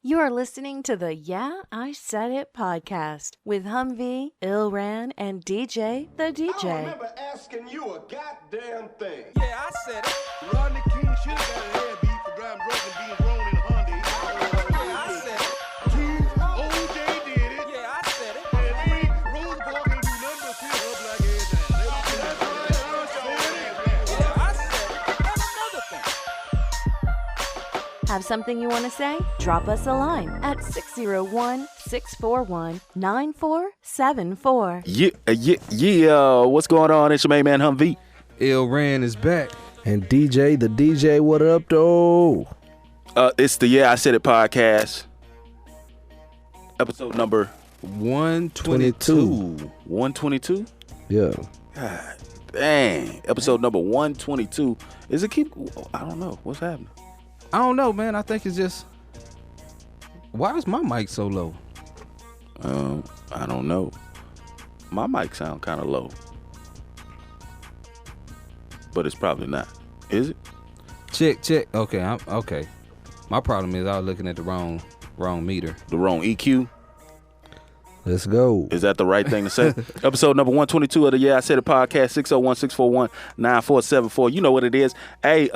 You are listening to the Yeah, I Said It podcast with Humvee, Ilran, and DJ the DJ. I remember asking you a goddamn thing. Yeah, I said it. Rodney King should have got a head beat for driving drugs and being thrown in a Hyundai. Yeah, I said it. OJ did it. Yeah, I said it. And Rick Rosa Parks ain't do nothing but sit up like everything. That's why I said it. Yeah, I said it. And another thing. Have something you want to say? Drop us a line at 601-641-9474. Yeah. What's going on? It's your main man, Humvee. Ilran is back. And DJ, the DJ, what up, though? It's the Yeah, I Said It podcast. Episode number 122. 122? Yeah. God dang. Episode number 122. Is it keep? I don't know. What's happening? I don't know, man. I think it's just... Why is my mic so low? I don't know. My mic sound kind of low. But it's probably not. Is it? Check. Okay, okay. My problem is I was looking at the wrong meter. The wrong EQ? Let's go. Is that the right thing to say? Episode number 122 of the Yeah, I Said It podcast, 601-641-9474. You know what it is. Hey,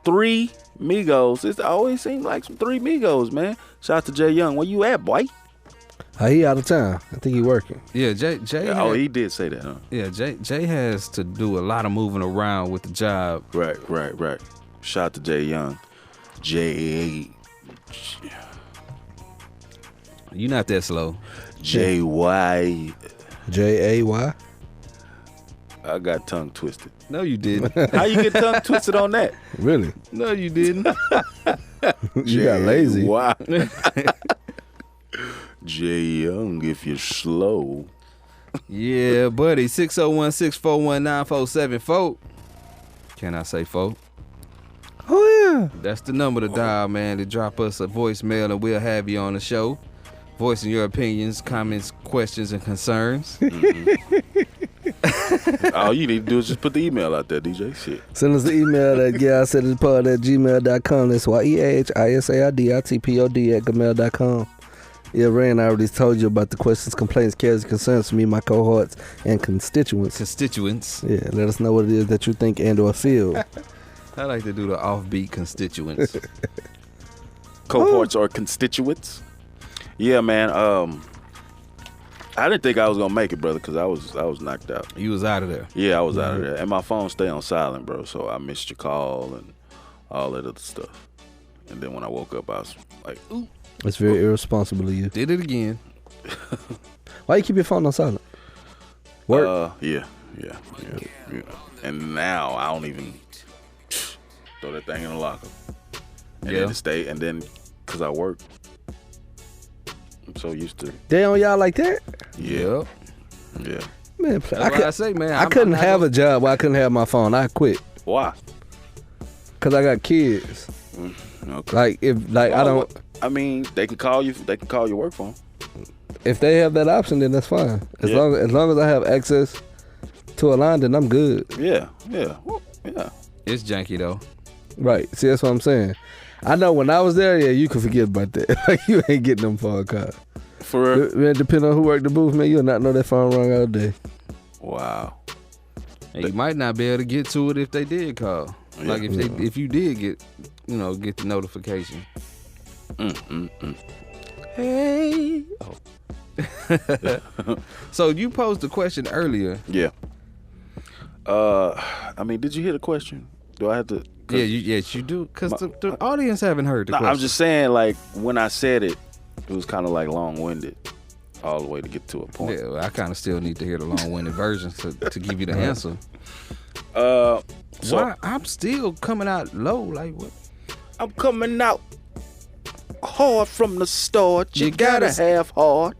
3 Migos. It always seems like some 3 Migos, man. Shout out to Jay Young. Where you at, boy? He out of town. I think he working. Yeah, Jay. Oh, he did say that, huh? Yeah, Jay has to do a lot of moving around with the job. Right. Shout out to Jay Young. J-Y. You not that slow. J-Y. J-A-Y? I got tongue twisted. No, you didn't. How you get tongue twisted on that? Really? No, you didn't. You got lazy. Wow. Jay Young, if you're slow. Yeah, buddy. 601-641-9474. Can I say 4? Oh, yeah. That's the number to dial, man, to drop us a voicemail and we'll have you on the show. Voicing your opinions, comments, questions, and concerns. All you need to do is just put the email out there, DJ. Shit. Send us the email at yeahIsaiditpod@gmail.com. That's YEAHISAIDITPOD@gmail.com. Yeah, Rand, I already told you about the questions, complaints, cares, and concerns from me, my cohorts, and constituents. Yeah, let us know what it is that you think and or feel. I like to do the offbeat constituents. Cohorts or constituents. Yeah, man. I didn't think I was gonna make it, brother, because I was knocked out. You was out of there. Yeah, I was out of there, and my phone stayed on silent, bro. So I missed your call and all that other stuff. And then when I woke up, I was like, "Ooh." It's very irresponsible of you. Did it again. Why you keep your phone on silent? Work? Yeah. And now I don't even throw that thing in the locker. And then to stay, and then because I work, I'm so used to. They on y'all like that? Yeah. Man, That's what I say, man. I couldn't have a job where I couldn't have my phone. I quit. Why? Cause I got kids. Okay. I mean, they can call you. They can call your work phone. If they have that option, then that's fine. As long as I have access to a line, then I'm good. Yeah. It's janky though. Right. See, that's what I'm saying. I know when I was there, you can forget about that. Like, you ain't getting them phone calls. For real? Man, depending on who worked the booth, man, you'll not know that phone rung all day. Wow. And you might not be able to get to it if they did call. Yeah. Like if you did get the notification. Hey. So you posed a question earlier. Yeah. I mean, did you hear the question? Do I have to? Yeah, yes, you do. Because the audience haven't heard the question. I'm just saying, like, when I said it, it was kind of like long-winded all the way to get to a point. Yeah, well, I kind of still need to hear the long-winded version to give you the answer. So why I'm still coming out low, like what? I'm coming out hard from the start. You gotta have hard.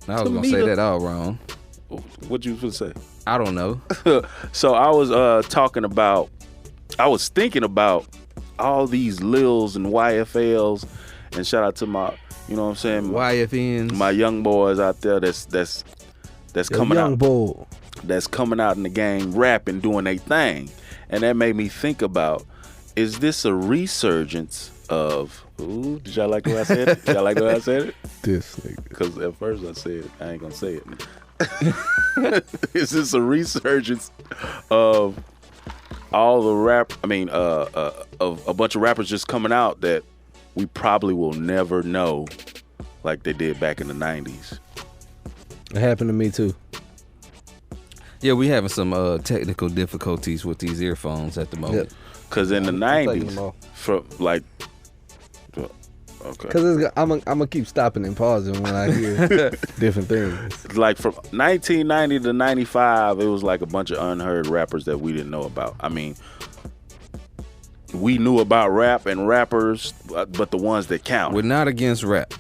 I was gonna say that all wrong. What'd you say? I don't know. So I was I was thinking about all these Lils and YFLs, and shout out to my, you know what I'm saying, YFNs, my young boys out there that's coming out. Bull. That's coming out in the game, rapping, doing their thing. And that made me think about, is this a resurgence of Ooh, did y'all like the way I said it? Y'all like the way I said it? This nigga. Because at first I said, I ain't going to say it. It's just a resurgence of all the of a bunch of rappers just coming out that we probably will never know like they did back in the 90s. It happened to me too. Yeah, we having some technical difficulties with these earphones at the moment. Because in the I'm taking them 90s, off. from like, okay. Because I'm gonna keep stopping and pausing when I hear different things. Like from 1990 to 95, it was like a bunch of unheard rappers that we didn't know about. I mean, we knew about rap and rappers, but the ones that count. We're not against rap.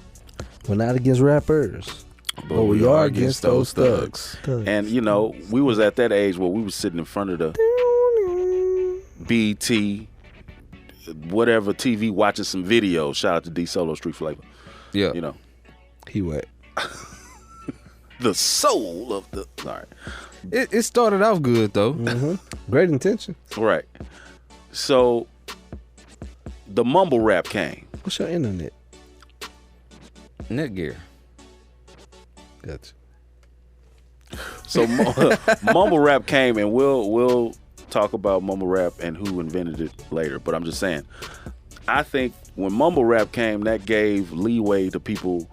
We're not against rappers, but we are against those thugs. And you know, we was at that age where we was sitting in front of the BT, whatever TV, watching some videos. Shout out to D Solo, Street Flavor. Yeah. You know, He wet. the soul of the. All right. It started off good though. Mm-hmm. Great intention. Right. So the mumble rap came. What's your internet? Netgear. Gotcha. So mumble rap came, and we'll talk about mumble rap and who invented it later. But I'm just saying, I think when mumble rap came, that gave leeway to people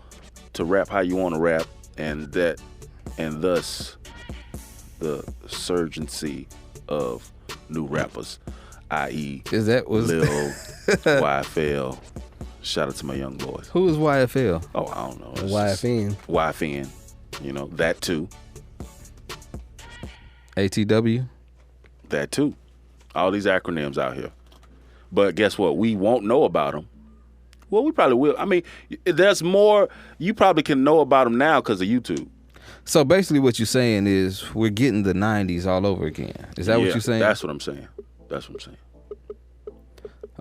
to rap how you want to rap, and thus the surgency of new rappers, i.e. Is that was Lil, YFL. Shout out to my young boys. who was YFL? Oh, I don't know. It's YFN. just YFN. You know, that too. ATW. That too. All these acronyms out here. But guess what? We won't know about them. Well, we probably will. I mean, there's more. You probably can know about them now because of YouTube. So basically, what you're saying is we're getting the '90s all over again. Is that what you're saying? That's what I'm saying. That's what I'm saying.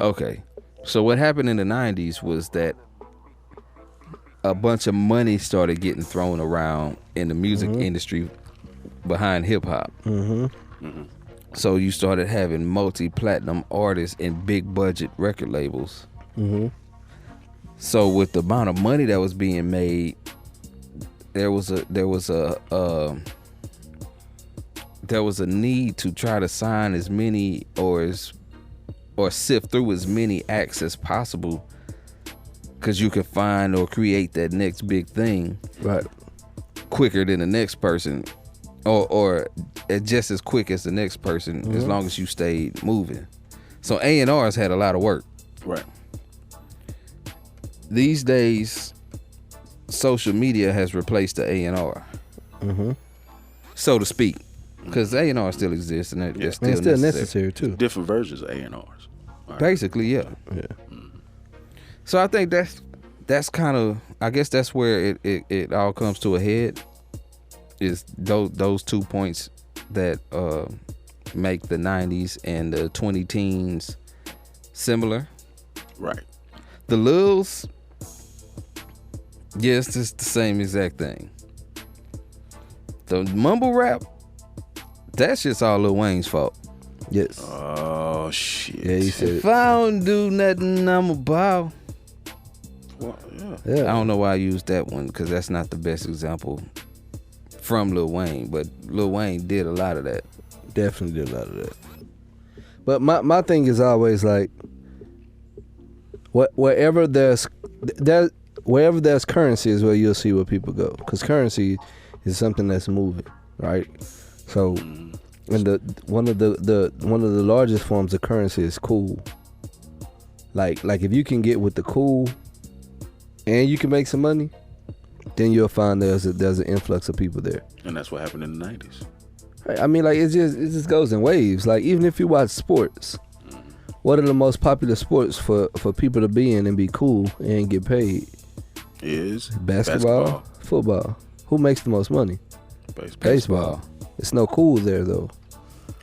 Okay. So what happened in the 90s was that a bunch of money started getting thrown around in the music industry behind hip hop. So you started having multi-platinum artists and big budget record labels. So with the amount of money that was being made, there was a need to try to sign as many or sift through as many acts as possible, because you can find or create that next big thing Right. quicker than the next person, or just as quick as the next person, as long as you stayed moving. So A&Rs had a lot of work. Right. These days, social media has replaced the A&R, so to speak, because A&R still exists and they're still, And it's still necessary. necessary too. Different versions of A&Rs. Right. Basically, yeah. Yeah. So I think that's kind of, I guess that's where it all comes to a head, is those 2 points that make the 90s and the 20 teens similar. Right. The Lils, yes, it's the same exact thing. The mumble rap, that shit's all Lil Wayne's fault. Yes. Oh, shit. Yeah, he said If it. I don't do nothing, I'm a bow. Well, yeah. Yeah. I don't know why I used that one, because that's not the best example from Lil Wayne, but Lil Wayne did a lot of that. Definitely did a lot of that. But my thing is always like, wherever there's currency is where you'll see where people go, because currency is something that's moving, right? So, and one of the largest forms of currency is cool. Like if you can get with the cool, and you can make some money, then you'll find there's an influx of people there. And that's what happened in the 90s. I mean, like it just goes in waves. Like even if you watch sports, what are the most popular sports for people to be in and be cool and get paid? Is Basketball, football. Who makes the most money? Baseball. It's no cool there though.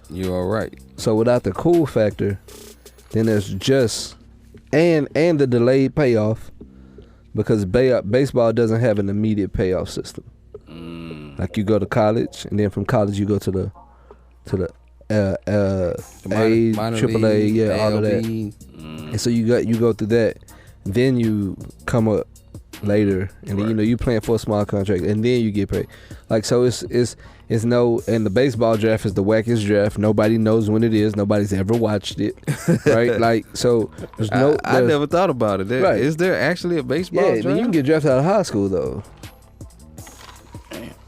You're all right. So without the cool factor, then there's just and the delayed payoff, because baseball doesn't have an immediate payoff system. Like you go to college, and then from college you go to the A, Minor AAA, league, yeah, all of that. MLB. And so you go through that, then you come up later, and then you playing for a small contract, and then you get paid. Like, so it's no, and the baseball draft is the wackest draft. Nobody knows when it is. Nobody's ever watched it, right? Like, so there's no. I never thought about it. Right. Is there actually a baseball Yeah, draft? then you can get drafted out of high school though.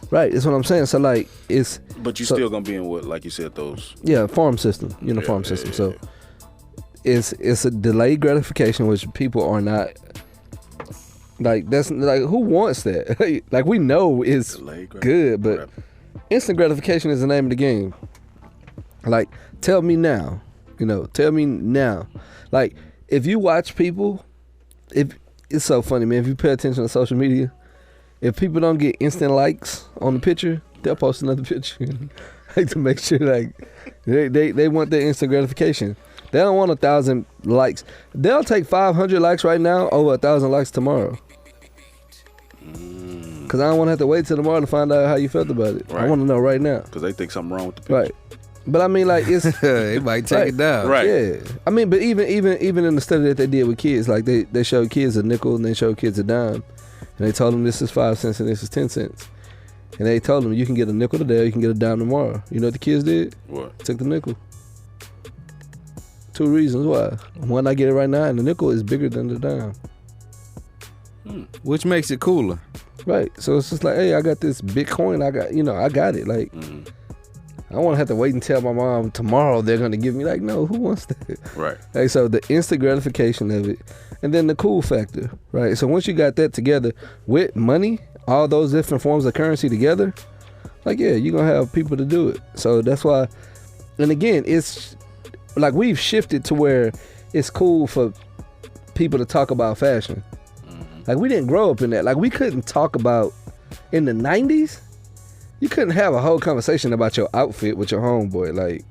Right, that's what I'm saying. So like, it's But you're so- still gonna be in what, like you said, those. farm system, uniform Yeah, system. yeah, So it's a delayed gratification, which people are not. Like, that's like, who wants that? Like, we know it's Delayed good, but instant gratification is the name of the game. Like, tell me now, tell me now. Like, if you watch people, if it's so funny, man. If you pay attention to social media, if people don't get instant likes on the picture, they'll post another picture, like, to make sure, like, they want their instant gratification. They don't want 1,000 likes. They'll take 500 likes right now over 1,000 likes tomorrow. Cause I don't want to have to wait till tomorrow to find out how you felt about it. I Right. want to know right now. Because they think something wrong with the picture. Right. But I mean, like, it's It might take Right. it down. Right. yeah. I mean, but even in the study that they did with kids, like they showed kids a nickel and they showed kids a dime, and they told them this is 5 cents and this is 10 cents, and they told them you can get a nickel today, or you can get a dime tomorrow. You know what the kids did? What? Took the nickel. 2 reasons why. One, I get it right now, and the nickel is bigger than the dime. Which makes it cooler. Right. So it's just like, hey, I got this Bitcoin. I got it. Like, I don't want to have to wait and tell my mom tomorrow they're going to give me. Like, no, who wants that? Right. Like, so the instant gratification of it, and then the cool factor, right? So once you got that together with money, all those different forms of currency together, like, yeah, you're going to have people to do it. So that's why, and again, it's like we've shifted to where it's cool for people to talk about fashion. Like, we didn't grow up in that. Like, we couldn't talk about, in the 90s, you couldn't have a whole conversation about your outfit with your homeboy. Like,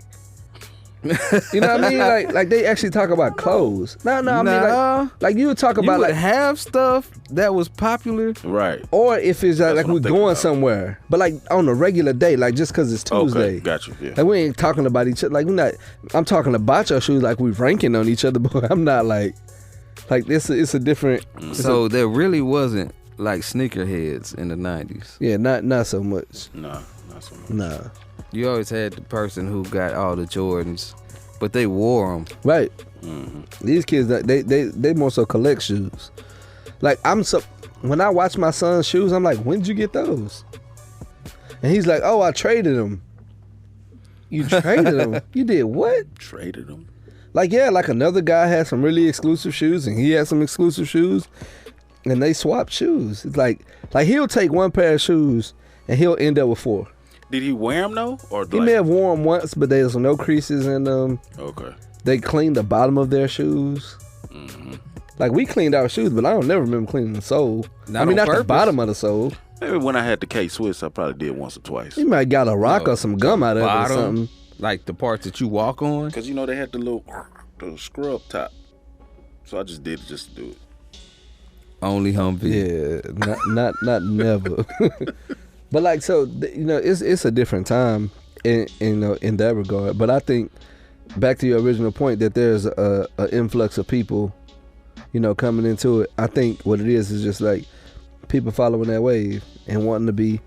you know what I mean? Like they actually talk about clothes. No, I mean, like you would talk You about, would like, have stuff that was popular. Right. or if it's like what I'm we're thinking going about. somewhere, but like on a regular day, like just because it's Tuesday. Okay. Got you. Yeah. Like, we ain't talking about each other. Like, we're not. I'm talking about your shoes like we ranking on each other, but I'm not like this. It's a different. it's So there really wasn't like sneakerheads in the 90s. yeah, not so much. Nah, not so much. Nah. You always had the person who got all the Jordans, but they wore them. Right. These kids, they more so collect shoes. Like, when I watch my son's shoes, I'm like, when did you get those? And he's like, oh, I traded them. You traded them? You did what? Traded them. Like, yeah, like another guy had some really exclusive shoes and he had some exclusive shoes and they swapped shoes. It's like he'll take one pair of shoes and he'll end up with 4. Did he wear them though, or He may have worn them once, but there's no creases in them. Okay. They cleaned the bottom of their shoes. Like, we cleaned our shoes, but I don't never remember cleaning the sole. Not I mean, on not the purpose. bottom of the sole. Maybe when I had the K-Swiss, I probably did once or twice. He might got a rock No, or some gum out of it or Bottom, something. like the parts that you walk on. Because, they had the scrub top. So I just did it just to do it. Only Humvee. Yeah, not never. But like, so it's a different time in that regard. But I think back to your original point that there's a influx of people, coming into it. I think what it is just like people following that wave and wanting to be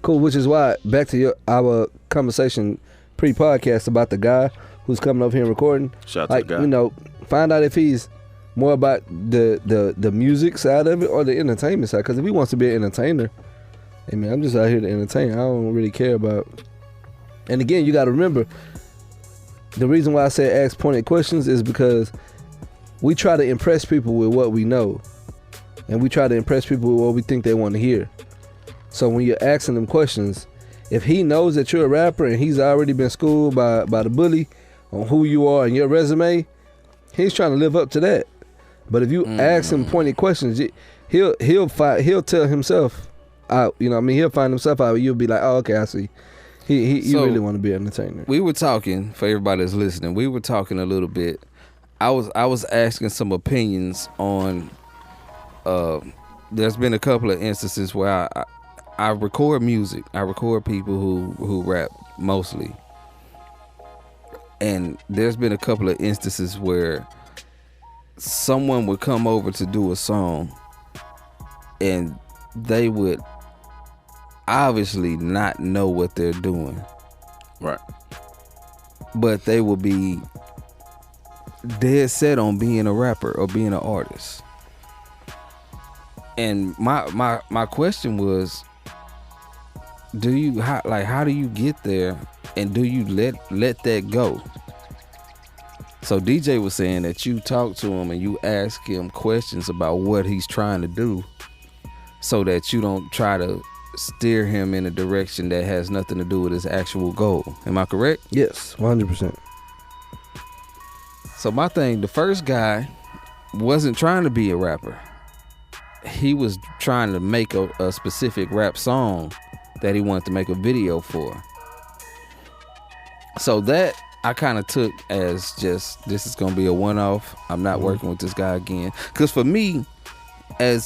cool, which is why back to our conversation pre-podcast about the guy who's coming up here and recording. Shout out to the guy. Find out if he's more about the music side of it or the entertainment side. Because if he wants to be an entertainer, hey man, I'm just out here to entertain. I don't really care about. And again, you got to remember, the reason why I say ask pointed questions is because we try to impress people with what we know, and we try to impress people with what we think they want to hear. So when you're asking them questions, if he knows that you're a rapper and he's already been schooled by the bully on who you are and your resume, he's trying to live up to that. But if you ask him pointed questions, he'll tell himself out. He'll find himself out. You'll be like, oh, okay, I see. You So, really want to be an entertainer. We were talking, for everybody that's listening, we were talking a little bit. I was asking some opinions on, there's been a couple of instances where I record music. I record people who rap mostly. And there's been a couple of instances where someone would come over to do a song and they would obviously not know what they're doing, Right. but they will be dead set on being a rapper or being an artist. And my question was, how do you get there, and do you let that go? So DJ was saying that you talk to him and you ask him questions about what he's trying to do, so that you don't try to steer him in a direction that has nothing to do with his actual goal. Am I correct? Yes, 100%. So my thing, the first guy wasn't trying to be a rapper. He was trying to make a specific rap song that he wanted to make a video for. So that I kind of took as just, this is going to be a one-off. I'm not working with this guy again. Because for me, as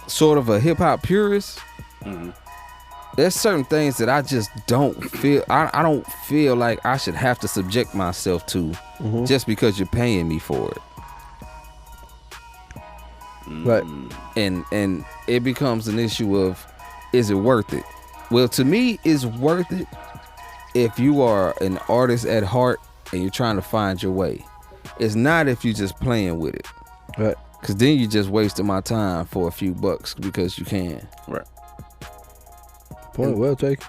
sort of a hip-hop purist, there's certain things that I just don't feel, I don't feel like I should have to subject myself to just because you're paying me for it. Right. And it becomes an issue of, is it worth it? Well, to me, it's worth it if you are an artist at heart and you're trying to find your way. It's not if you're just playing with it. Right. Because then you're just wasting my time for a few bucks because you can. Right. Point well taken.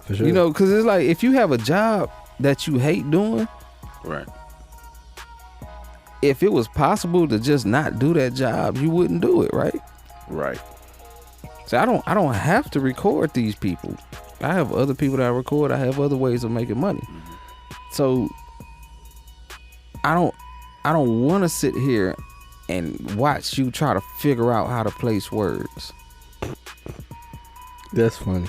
For sure. You know, because it's like, if you have a job that you hate doing, Right. if it was possible to just not do that job, you wouldn't do it, right? Right. So I don't have to record these people. I have other people that I record. I have other ways of making money. So I don't want to sit here and watch you try to figure out how to place words, That's funny.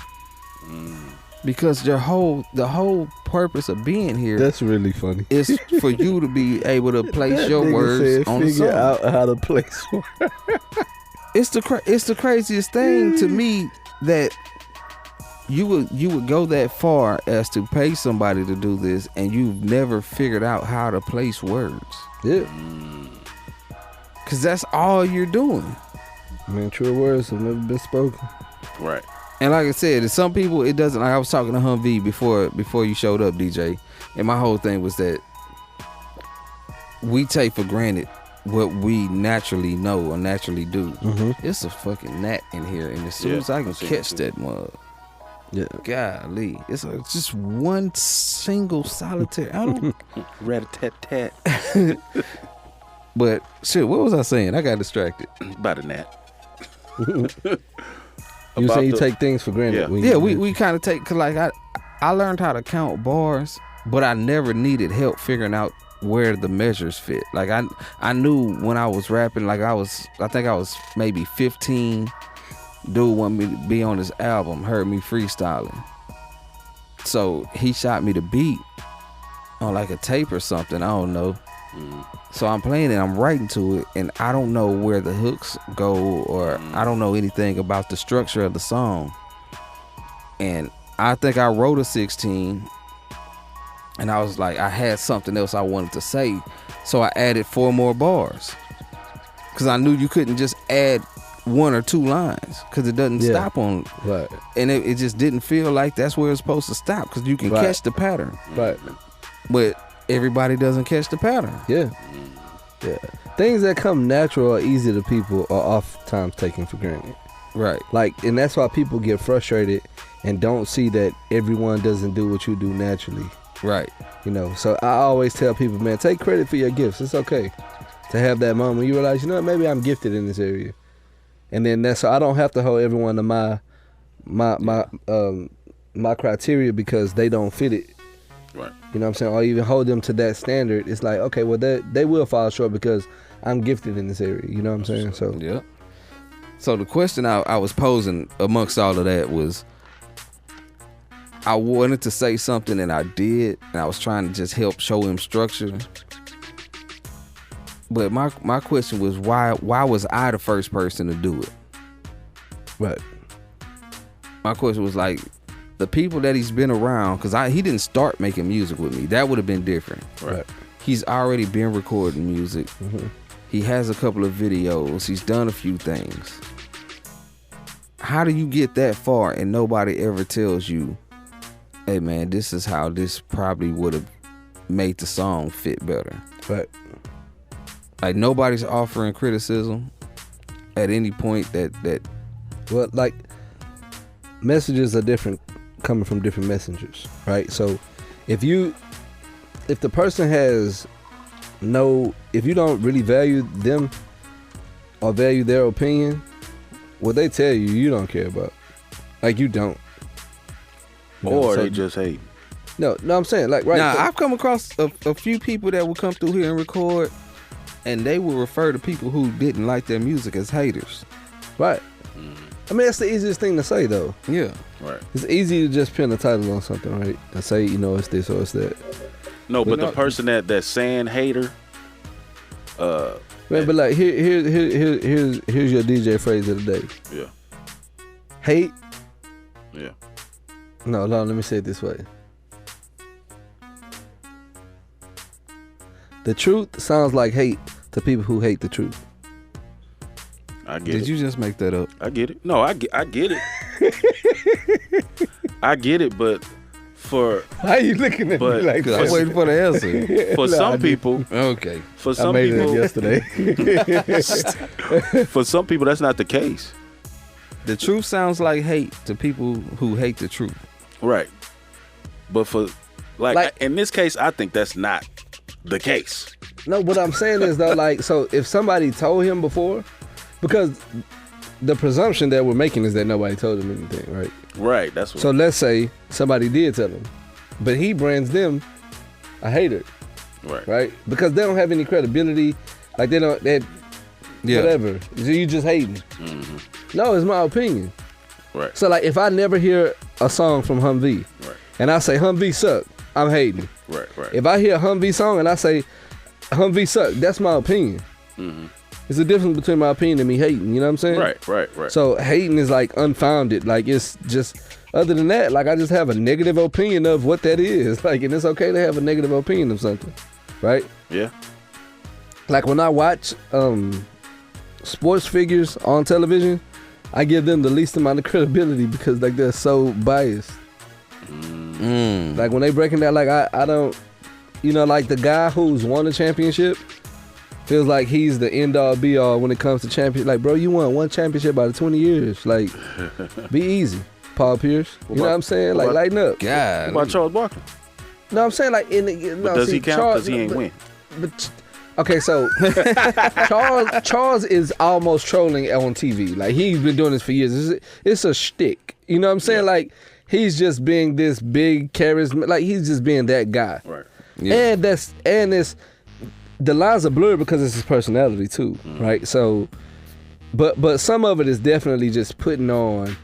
because the whole purpose of being here That's really funny. is for you to be able to place That your nigga words said on the figure song. out how to place words. It's the craziest thing to me that you would go that far as to pay somebody to do this, and you've never figured out how to place words, Yeah. because that's all you're doing. I mean, true words have never been spoken. Right. And like I said, to some people it doesn't. Like I was talking to Humvee before you showed up, DJ, and my whole thing was that we take for granted what we naturally know or naturally do. It's a fucking gnat in here, and as soon Yeah, as I can I've seen catch it too. that mug, Yeah. golly, it's just one single solitary. I don't. Rat-a-tat-tat. But shit, what was I saying? I got distracted. About a gnat. You About say you the- take things for granted. Yeah. when Yeah, you- we kind of take, cause like I learned how to count bars, but I never needed help figuring out where the measures fit. Like I knew when I was rapping, like I think I was maybe 15. Dude wanted me to be on his album, heard me freestyling. So he shot me the beat on like a tape or something, I don't know. So I'm playing it, I'm writing to it, and I don't know where the hooks go, or I don't know anything about the structure of the song. And I think I wrote a 16, and I was like, I had something else I wanted to say, so I added 4 more bars, because I knew you couldn't just add 1 or 2 lines, because it doesn't Yeah. stop on, Right. and it just didn't feel like that's where it's supposed to stop, because you can Right. catch the pattern, Right. but everybody doesn't catch the pattern. Yeah. Yeah. Things that come natural or easy to people are oftentimes taken for granted. Right. Like, and that's why people get frustrated and don't see that everyone doesn't do what you do naturally. Right. You know, so I always tell people, man, take credit for your gifts. It's okay to have that moment when you realize, you know what, maybe I'm gifted in this area. And then that's, so I don't have to hold everyone to my criteria because they don't fit it. Right. You know what I'm saying? Or even hold them to that standard. It's like, okay, well, they will fall short because I'm gifted in this area. You know what I'm saying? So, Yeah. So the question I was posing amongst all of that was, I wanted to say something and I did, and I was trying to just help show him structure. But my question was, why was I the first person to do it? right. My question was like, the people that he's been around, because he didn't start making music with me. That would have been different. Right. he's already been recording music. He has a couple of videos. He's done a few things. How do you get that far and nobody ever tells you, hey man, this is how this probably would have made the song fit better? Right. Like nobody's offering criticism at any point that Well, like, messages are different coming from different messengers, right? So if the person has if you don't really value them or value their opinion, what they tell you, you don't care about. Like, you don't. You know, Or so- they just hate. No, I'm saying, like, right. Now, so- I've come across a few people that will come through here and record, and they will refer to people who didn't like their music as haters. right. I mean, that's the easiest thing to say, though. Yeah. Right. It's easy to just pin a title on something, right? And say, it's this or it's that. No, but But the no- person that's saying hater, Man, but like, here's your DJ phrase of the day. yeah, Hate. yeah. No, let me say it this way. The truth sounds like hate to people who hate the truth. I get Did it. you just make that up? I get it. No, I get it. I get it, but for Why are you looking at But- me like Cause I'm that? waiting for the answer. for No, I some did. people, Okay. for I some made it people, yesterday. for some people, that's not the case. The truth sounds like hate to people who hate the truth. Right. But for Like- in this case, I think that's not the case. No, what I'm saying is though, like, so if somebody told him before, because the presumption that we're making is that nobody told him anything, right? Right. That's what. So let's say somebody did tell him, but he brands them a hater, right. right? Because they don't have any credibility, like Yeah. whatever. So you just hating. No, it's my opinion. Right. So like, if I never hear a song from Humvee, Right. and I say Humvee suck, I'm hating. Right. Right. If I hear a Humvee song and I say Humvee suck, that's my opinion. It's a difference between my opinion and me hating. You know what I'm saying? Right. Right. Right. So hating is like unfounded. Like, it's just, other than that, like, I just have a negative opinion of what that is. Like, and it's okay to have a negative opinion of something, right? yeah. Like, when I watch sports figures on television, I give them the least amount of credibility because, like, they're so biased. Like, when they breaking down, like, I don't, like the guy who's won a championship feels like he's the end all be all when it comes to championship. Like, bro, you won one championship out of 20 years. Like, be easy, Paul Pierce. You know what I'm saying? Like, lighten up. God. What about Charles Barkley? No, I'm saying, like, But does he count because he ain't win? But okay, so Charles is almost trolling on TV. Like, he's been doing this for years. It's a shtick. You know what I'm saying? Like, he's just being this big charisma. Like, he's just being that guy. Right. Yeah. And it's the lines are blurred because it's his personality too, right? So, but some of it is definitely just putting on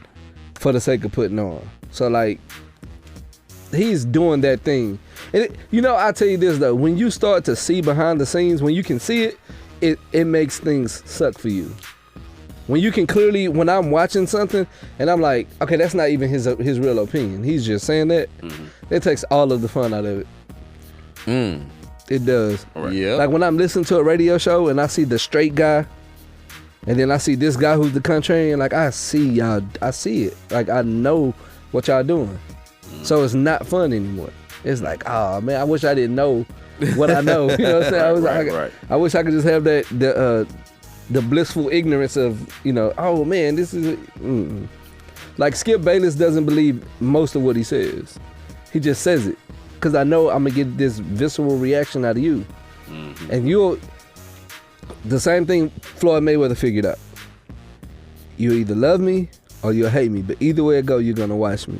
for the sake of putting on. So, like, he's doing that thing. And I tell you this though, when you start to see behind the scenes, when you can see it, it makes things suck for you. When you can clearly, when I'm watching something and I'm like, okay, that's not even his real opinion. He's just saying that. It takes all of the fun out of it. It does. Yeah. Like, when I'm listening to a radio show and I see the straight guy, and then I see this guy who's the contrarian, like, I see y'all, I see it. Like, I know what y'all doing. So it's not fun anymore. It's like, oh man, I wish I didn't know what I know. You know what I'm saying? Right. I wish I could just have that the blissful ignorance of, oh man, this is like Skip Bayless doesn't believe most of what he says. He just says it. Because I know I'm going to get this visceral reaction out of you. And the same thing Floyd Mayweather figured out. You either love me or you'll hate me. But either way it go, you're going to watch me.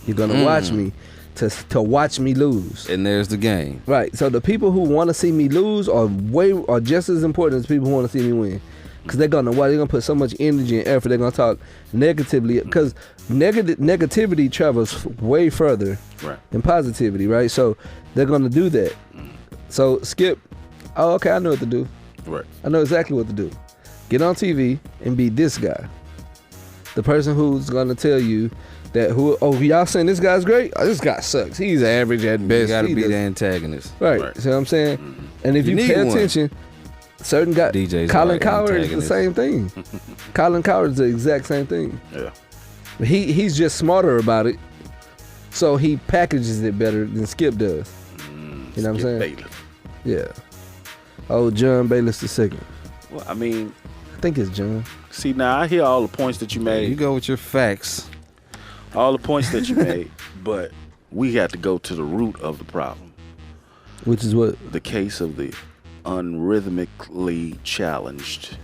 You're going to watch me to watch me lose. And there's the game. Right. So the people who want to see me lose are just as important as people who want to see me win. Because they're gonna put so much energy and effort. They're gonna talk negatively because negativity travels way further than positivity, right? So they're gonna do that. So Skip, oh okay, I know what to do. Right. I know exactly what to do. Get on TV and be this guy, the person who's gonna tell you that y'all saying this guy's great? Oh, this guy sucks. He's average at best. You gotta He be does- the antagonist. Right. Right. See what I'm saying? And if You you, need pay one. attention, certain guys, DJs Colin are Coward is the antagonists. same thing. Colin Coward is the exact same thing. Yeah. He's just smarter about it, so he packages it better than Skip does. You know what I'm Skip saying? Bayless. Yeah. Oh, John Bayless II. Well, I mean, I think it's John. see, now I hear all the points that you You made, go with your facts. all the points that you made, but we got to go to the root of the problem. Which is what? The case of the unrhythmically challenged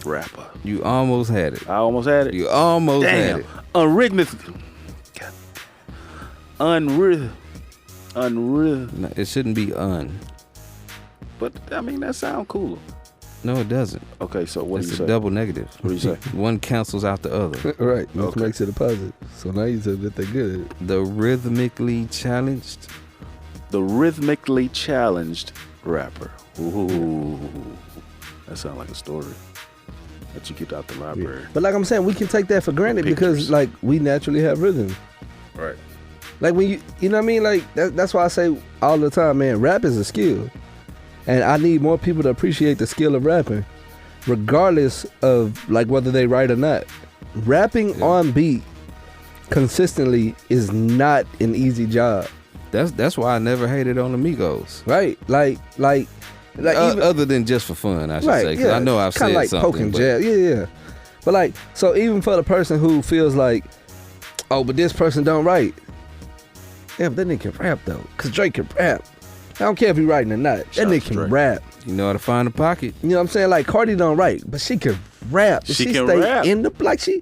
rapper. You almost had it. I almost had it. You almost had Damn. it. Unrhythmic. Unrhythm. No, it shouldn't be But I mean, that sound cooler. No, it doesn't. Okay, so what do It's you a say? double negative. What do you say? One cancels out the other. Right. Which Okay. makes it a positive. So now you said that they're good at it. The rhythmically challenged. The rhythmically challenged rapper. Ooh, that sounds like a story that you get out the library. But like I'm saying, we can take that for granted Pictures. because like we naturally have rhythm. Right. Like when you know what I mean? Like that's why I say all the time, man, rap is a skill. And I need more people to appreciate the skill of rapping, regardless of like whether they write or not. Rapping on beat consistently is not an easy job. That's why I never hated on the Migos. Right? Like even, Other than just for fun, I should right, say. 'Cause yeah. I know I've Kinda said like something. poking but jab. Yeah. But like, so even for the person who feels like, oh, but this person don't write. Yeah, but that nigga can rap though, cause Drake can rap. I don't care if he writing or not. Shout That out nigga to can Drake. rap. You know how to find a pocket. You know what I'm saying? Like Cardi don't write, but she can rap. She can stay rap. in the like she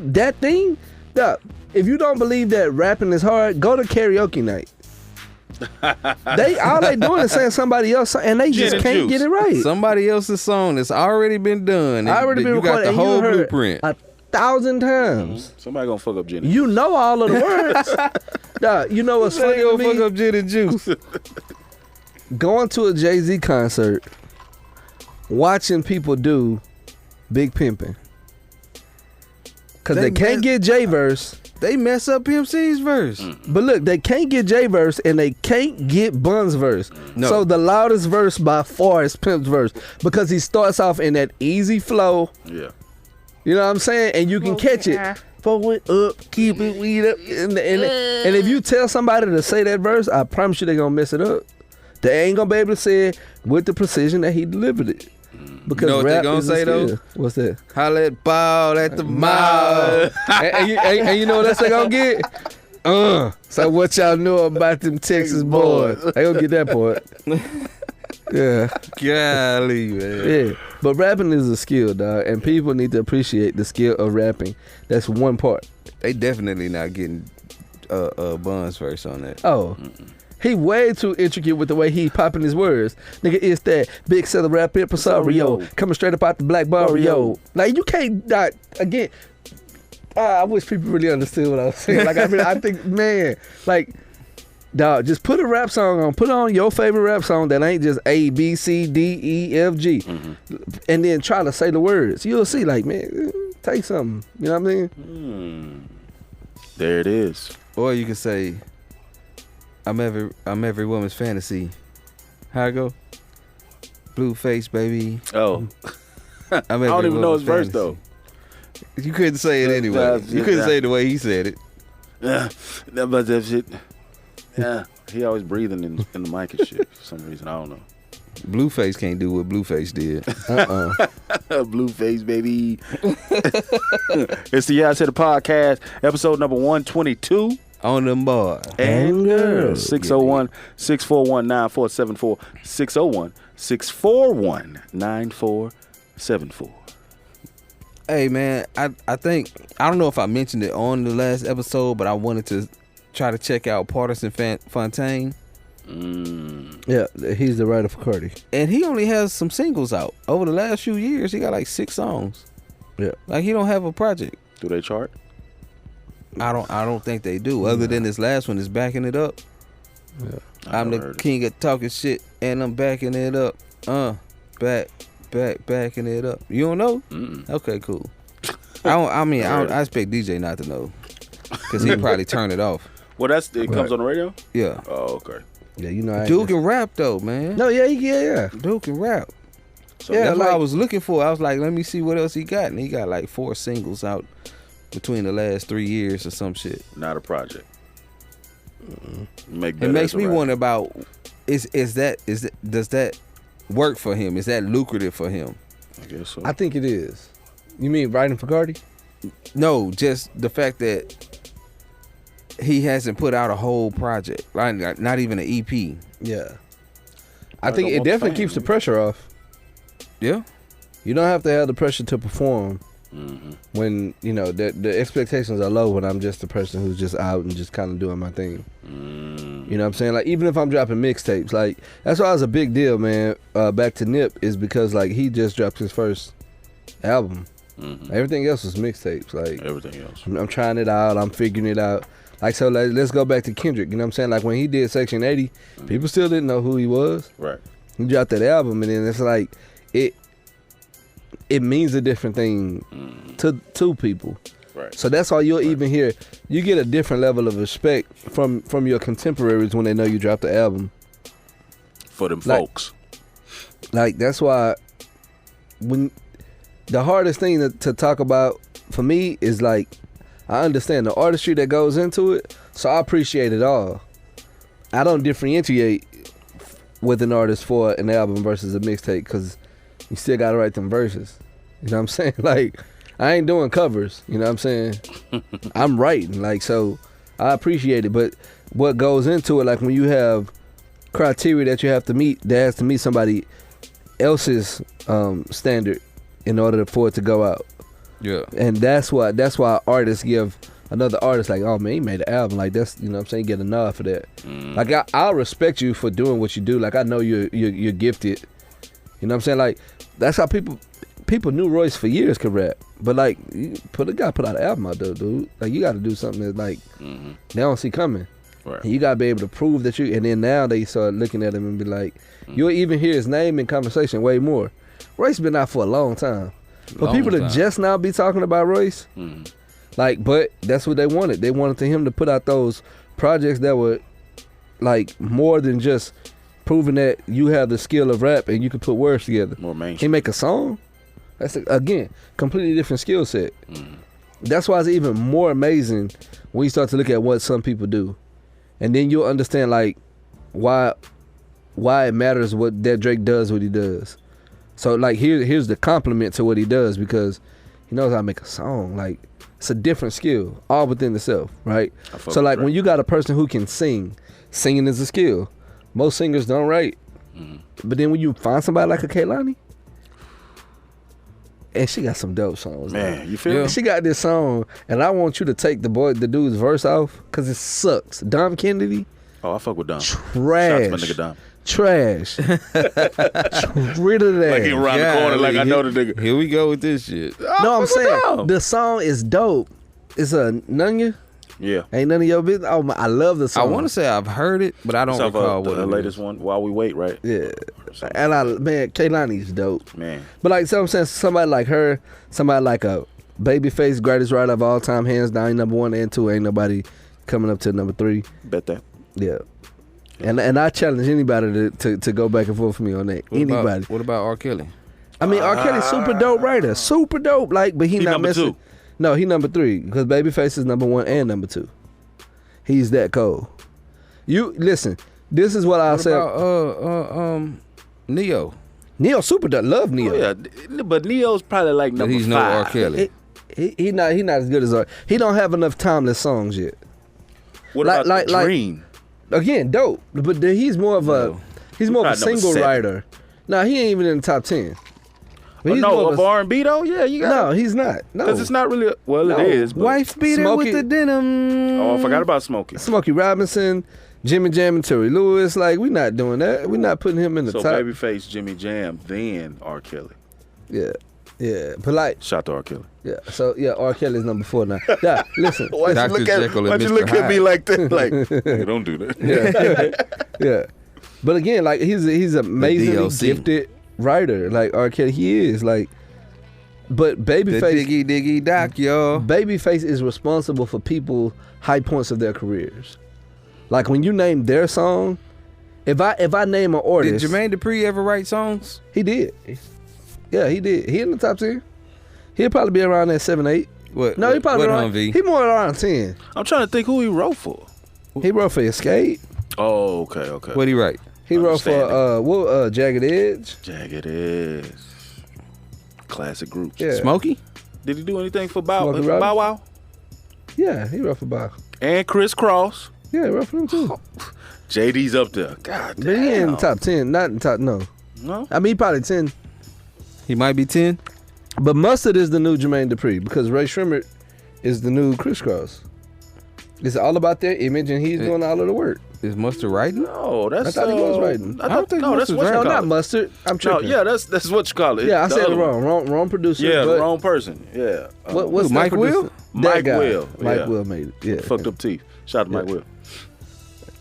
that thing. Duh, if you don't believe that rapping is hard, go to karaoke night. All they doing is saying somebody else, and they Gin just and can't juice. get it right. Somebody else's song that's already been done. I already been You got recorded. the and you whole heard blueprint. 1,000 times. Somebody gonna fuck up Jenny. You know all of the words. Duh, you know what's funny They to gonna fuck me? up gin and juice. Going to a Jay-Z concert, watching people do Big Pimpin'. Because they can't get J-verse. They mess up Pimp C's verse. But look, they can't get J verse and they can't get Bun's verse. No. So the loudest verse by far is Pimp's verse because he starts off in that easy flow. Yeah. You know what I'm saying? And you can catch it. Pull it up, keep it weed up. And if you tell somebody to say that verse, I promise you they're going to mess it up. They ain't going to be able to say it with the precision that he delivered it. Because You know what they rap gonna is a say, though? skill. What's that? Holla at ball at the mall. and you know what else they gonna get? So what y'all know about them Texas boys? They gonna get that part. Yeah, Golly, man. yeah. But rapping is a skill, dog, and people need to appreciate the skill of rapping. That's one part. They definitely not getting Bun's verse on that. Oh. He way too intricate with the way he popping his words. Nigga, it's that big seller rap impresario coming straight up out the black barrio. Like you can't not again. I wish people really understood what I was saying. Like I think, man, like, dog, just put a rap song on. Put on your favorite rap song that ain't just A B C D E F G, and then try to say the words. You'll see, like, man, take something. You know what I mean? There it is. Or you could say, I'm every woman's fantasy. How I go? Blueface, baby. Oh, I'm I every don't even know his woman's verse though. fantasy. You couldn't say it anyway. You couldn't say it the way he said it. Yeah, but that shit. Yeah, he always breathing in the mic and shit for some reason. I don't know. Blueface can't do what Blueface did. Blueface, baby. It's the Yeah I Said It podcast, episode number 122. On them boy. And girls. 601-641-9474. 601-641-9474. Hey man, I think I don't know if I mentioned it on the last episode, but I wanted to try to check out Partisan Fontaine, Yeah, he's the writer for Cardi. and he only has some singles out. Over the last few years, he got like 6 songs. Yeah. Like he don't have a project. Do they chart? I don't think they do. Other than this last one is backing it up. I'm the king of talking shit, and I'm backing it up. Backing it up. You don't know? Okay, cool. I expect DJ not to know. because he'd probably turn it off. Well, it comes on the radio. Yeah. Oh, okay. Yeah, you know. I ain't Duke just- can rap though, man. No, yeah. Duke can rap. So Yeah, That's what I like- was looking for. I was like, let me see what else he got, and he got like 4 singles out between the last 3 years or some shit. not a project. Make It better makes as a me rapper. wonder about does that work for him? Is that lucrative for him? I guess so. I think it is. You mean writing for Cardi? No, just the fact that he hasn't put out a whole project, like not even an EP. Yeah. I I think don't it want definitely fame, keeps the nigga. pressure off. Yeah. You don't have to have the pressure to perform when, you know, the expectations are low when I'm just the person who's just out and just kind of doing my thing. You know what I'm saying? Like, even if I'm dropping mixtapes, like, that's why it's a big deal, man. Back to Nip is because, like, he just dropped his first album. Everything else was mixtapes. Like, Everything else. I'm trying it out. I'm figuring it out. Like, so let's go back to Kendrick. You know what I'm saying? Like, when he did Section 80, people still didn't know who he was. Right. He dropped that album, and then it's like it means a different thing to people. Right. So that's why you'll even hear, you get a different level of respect from your contemporaries when they know you dropped the album. For them Like- folks. Like, that's why when the hardest thing to talk about for me is, like, I understand the artistry that goes into it, so I appreciate it all. I don't differentiate with an artist for an album versus a mixtape because you still got to write them verses. You know what I'm saying? Like, I ain't doing covers. You know what I'm saying? I'm writing. Like, so I appreciate it. But what goes into it, like when you have criteria that you have to meet, that has to meet somebody else's standard in order for it to go out. Yeah. And that's why artists give another artist, like, oh man, he made an album, like, that's, you know what I'm saying, get a nod for that. Like, I'll respect you for doing what you do. Like, I know you're gifted. You know what I'm saying? Like, that's how people knew Royce for years could rap. But, like, you gotta put out an album out there, dude. Like, you gotta do something that, like, they don't see coming. Right. And you gotta be able to prove that you, and then now they start looking at him and be like, you'll even hear his name in conversation way more. Royce been out for a long time. For Long people to time. just now be talking about Royce, like, but that's what they wanted. They wanted him to put out those projects that were, like, more than just proving that you have the skill of rap and you can put words together. More He mainstream. make a song, that's, again, completely different skill set. That's why it's even more amazing when you start to look at what some people do. And then you'll understand, like, why it matters what that Drake does what he does. So, like, here's the compliment to what he does, because he knows how to make a song. Like, it's a different skill, all within itself, right? I fuck So, with like, Drake. when you got a person who can sing, singing is a skill. Most singers don't write. But then when you find somebody like a Kehlani, and she got some dope songs. Man, you feel Yeah. me? She got this song, and I want you to take the dude's verse off, because it sucks. Dom Kennedy, Oh, I fuck with Dom. trash. Shout out to my nigga Dom. Trash. Rid of that. Like he around the corner, like I know the nigga. Here we go with this shit. No, I'm saying Dom. the song is dope. It's a none of you. Yeah. Ain't none of your business. Oh, I love the I song. want to say I've heard it, but I don't It's off recall of what the it latest is. one, While We Wait, right? Yeah. And man, Kehlani's dope. Man. But like, so I'm saying, somebody like her, somebody like a Babyface, greatest writer of all time, hands down, number 1 and 2. Ain't nobody coming up to number 3. Bet that. Yeah. And I challenge anybody to go back and forth with me on that. Anybody. What about R. Kelly? I mean, R. Kelly's super dope writer, super dope. Like, but he not number missing. 2. No, he number 3 because Babyface is number 1 and number 2. He's that cold. You listen. This is what I What say. about Neo? Neo super dope. Love Neo. Oh, yeah. But Neo's probably like But number he's 5. no R. Kelly. He not as good as R. He don't have enough timeless songs yet. What Like- about like- the like- Dream? Again, dope. But he's more of a No. he's more of a Probably number single 7. writer. No, he ain't even in the top 10. But Oh, he's no, more of R&B though? Yeah, you got No, he's not. No, Because it's not really, well, No. it is. But, Wife beater Smokey- with the denim. Oh, I forgot about Smokey. Smokey Robinson, Jimmy Jam, and Terry Lewis. Like, we not doing that. We not putting him in the So top. Babyface, Jimmy Jam, then R. Kelly. Yeah, yeah. But like, Shout to R. Kelly. yeah. So yeah, R. Kelly's number 4 now. Yeah, listen. Why'd Dr. you look at, Jekyll and why'd you Mr. look at me Hyde. like that? Like, nigga, don't do that. Yeah. But again, like he's amazingly DLC. gifted writer. Like R. Kelly, he is like, But The Babyface, diggy doc, y'all. Babyface is responsible for people high points of their careers. Like when you name their song, if I name an Did artist, Jermaine Dupri ever write songs? he did. Yeah, he did. He in the top 10. He'll probably be around that 7, 8. What? No, he probably what around. Humvee? He more around 10. I'm trying to think who he wrote for. He wrote for Escape. Oh, okay. What'd he write? He wrote for Understanding. Jagged Edge. Jagged Edge. Classic groups. Yeah. Smokey? Did he do anything for Bow Smokey Robinson? Wow? Yeah, he wrote for Bob. And Chris Cross. Yeah, he wrote for him too. JD's up there. God damn. But he ain't in the top 10. Not in the top. No. No? I mean, he probably 10. He might be 10. But Mustard is the new Jermaine Dupri because Ray Shrimmer is the new Chris Cross. It's all about their image, and he's doing all of the work. Is Mustard writing? No, that's. I thought he was writing. I don't think no, that's Mustard's what you No, call not it. Mustard. I'm No, tripping. yeah, that's what you call it. Yeah, I The said it other one. wrong producer. Yeah, but the wrong person. Yeah. What's Who, that Mike producer? Will? That Mike guy. Will, Mike yeah. Will made it. Yeah. Fucked up teeth. Shout out to Mike Will.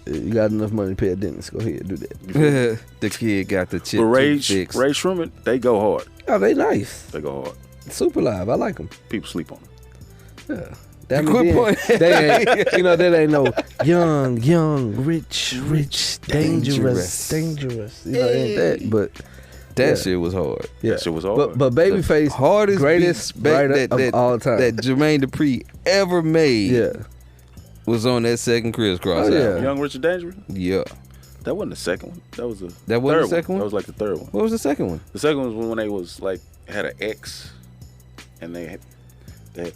You got enough money to pay a dentist. Go ahead, do that. The kid got the chip But Ray fixed. Shrimmer, they go hard. Oh, they nice. They go hard. Super live. I like them. People sleep on them. Yeah. That Good mean point. They ain't, that ain't no young, rich, dangerous. It ain't that. But That yeah. shit was hard. yeah, That shit was hard. But Babyface, Hardest greatest beats back writer of all time. that Jermaine Dupri ever made yeah. was on that second Chris Cross Oh, yeah. album. Young Richard Dangerous? Yeah. That wasn't the second one. That was the That wasn't third the second one? That was like the third one. What was the second one? The second one was when they was like had an X, and they had the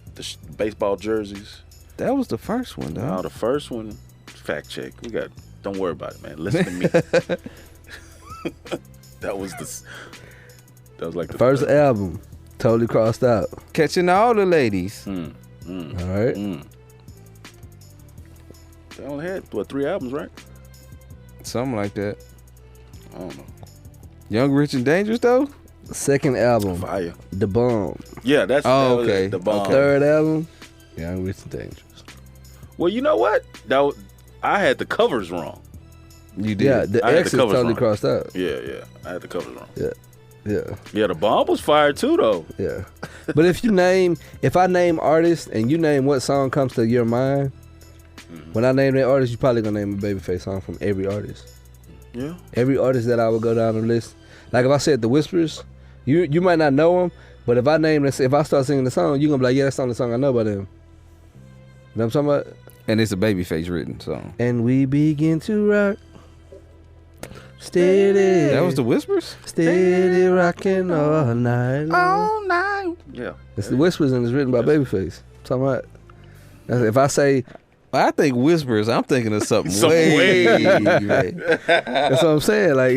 baseball jerseys. That was the first one, Now dog. the first one, fact check. Don't worry about it, man. Listen to me. That was like the First album, totally crossed out. Catching all the ladies. All right. They only had 3 albums, right? Something like that. I don't know. Young, Rich, and Dangerous, though? Second album, Fire. The Bomb. Yeah, that was okay. it, the bomb. Okay. Third album, Young, Rich, and Dangerous. Well, you know what? I had the covers wrong. You did. Yeah, the I had X the is covers totally wrong. crossed out. Yeah. I had the covers wrong. Yeah. Yeah, the bomb was fire too, though. Yeah. But if I name artists and you name what song comes to your mind, when I name that artist, you probably gonna name a Babyface song from every artist. Yeah. Every artist that I would go down the list. Like if I said The Whispers, you might not know them, but if I start singing the song, you're gonna be like, yeah, that's the only song I know by them. You know what I'm talking about? And it's a Babyface written song. And we begin to rock. Steady. That was The Whispers? Steady rocking all night long. All night. Yeah. It's The Whispers and it's written by Babyface. Talking about. If I say, I think Whispers, I'm thinking of something Something way. way. that's what I'm saying. Like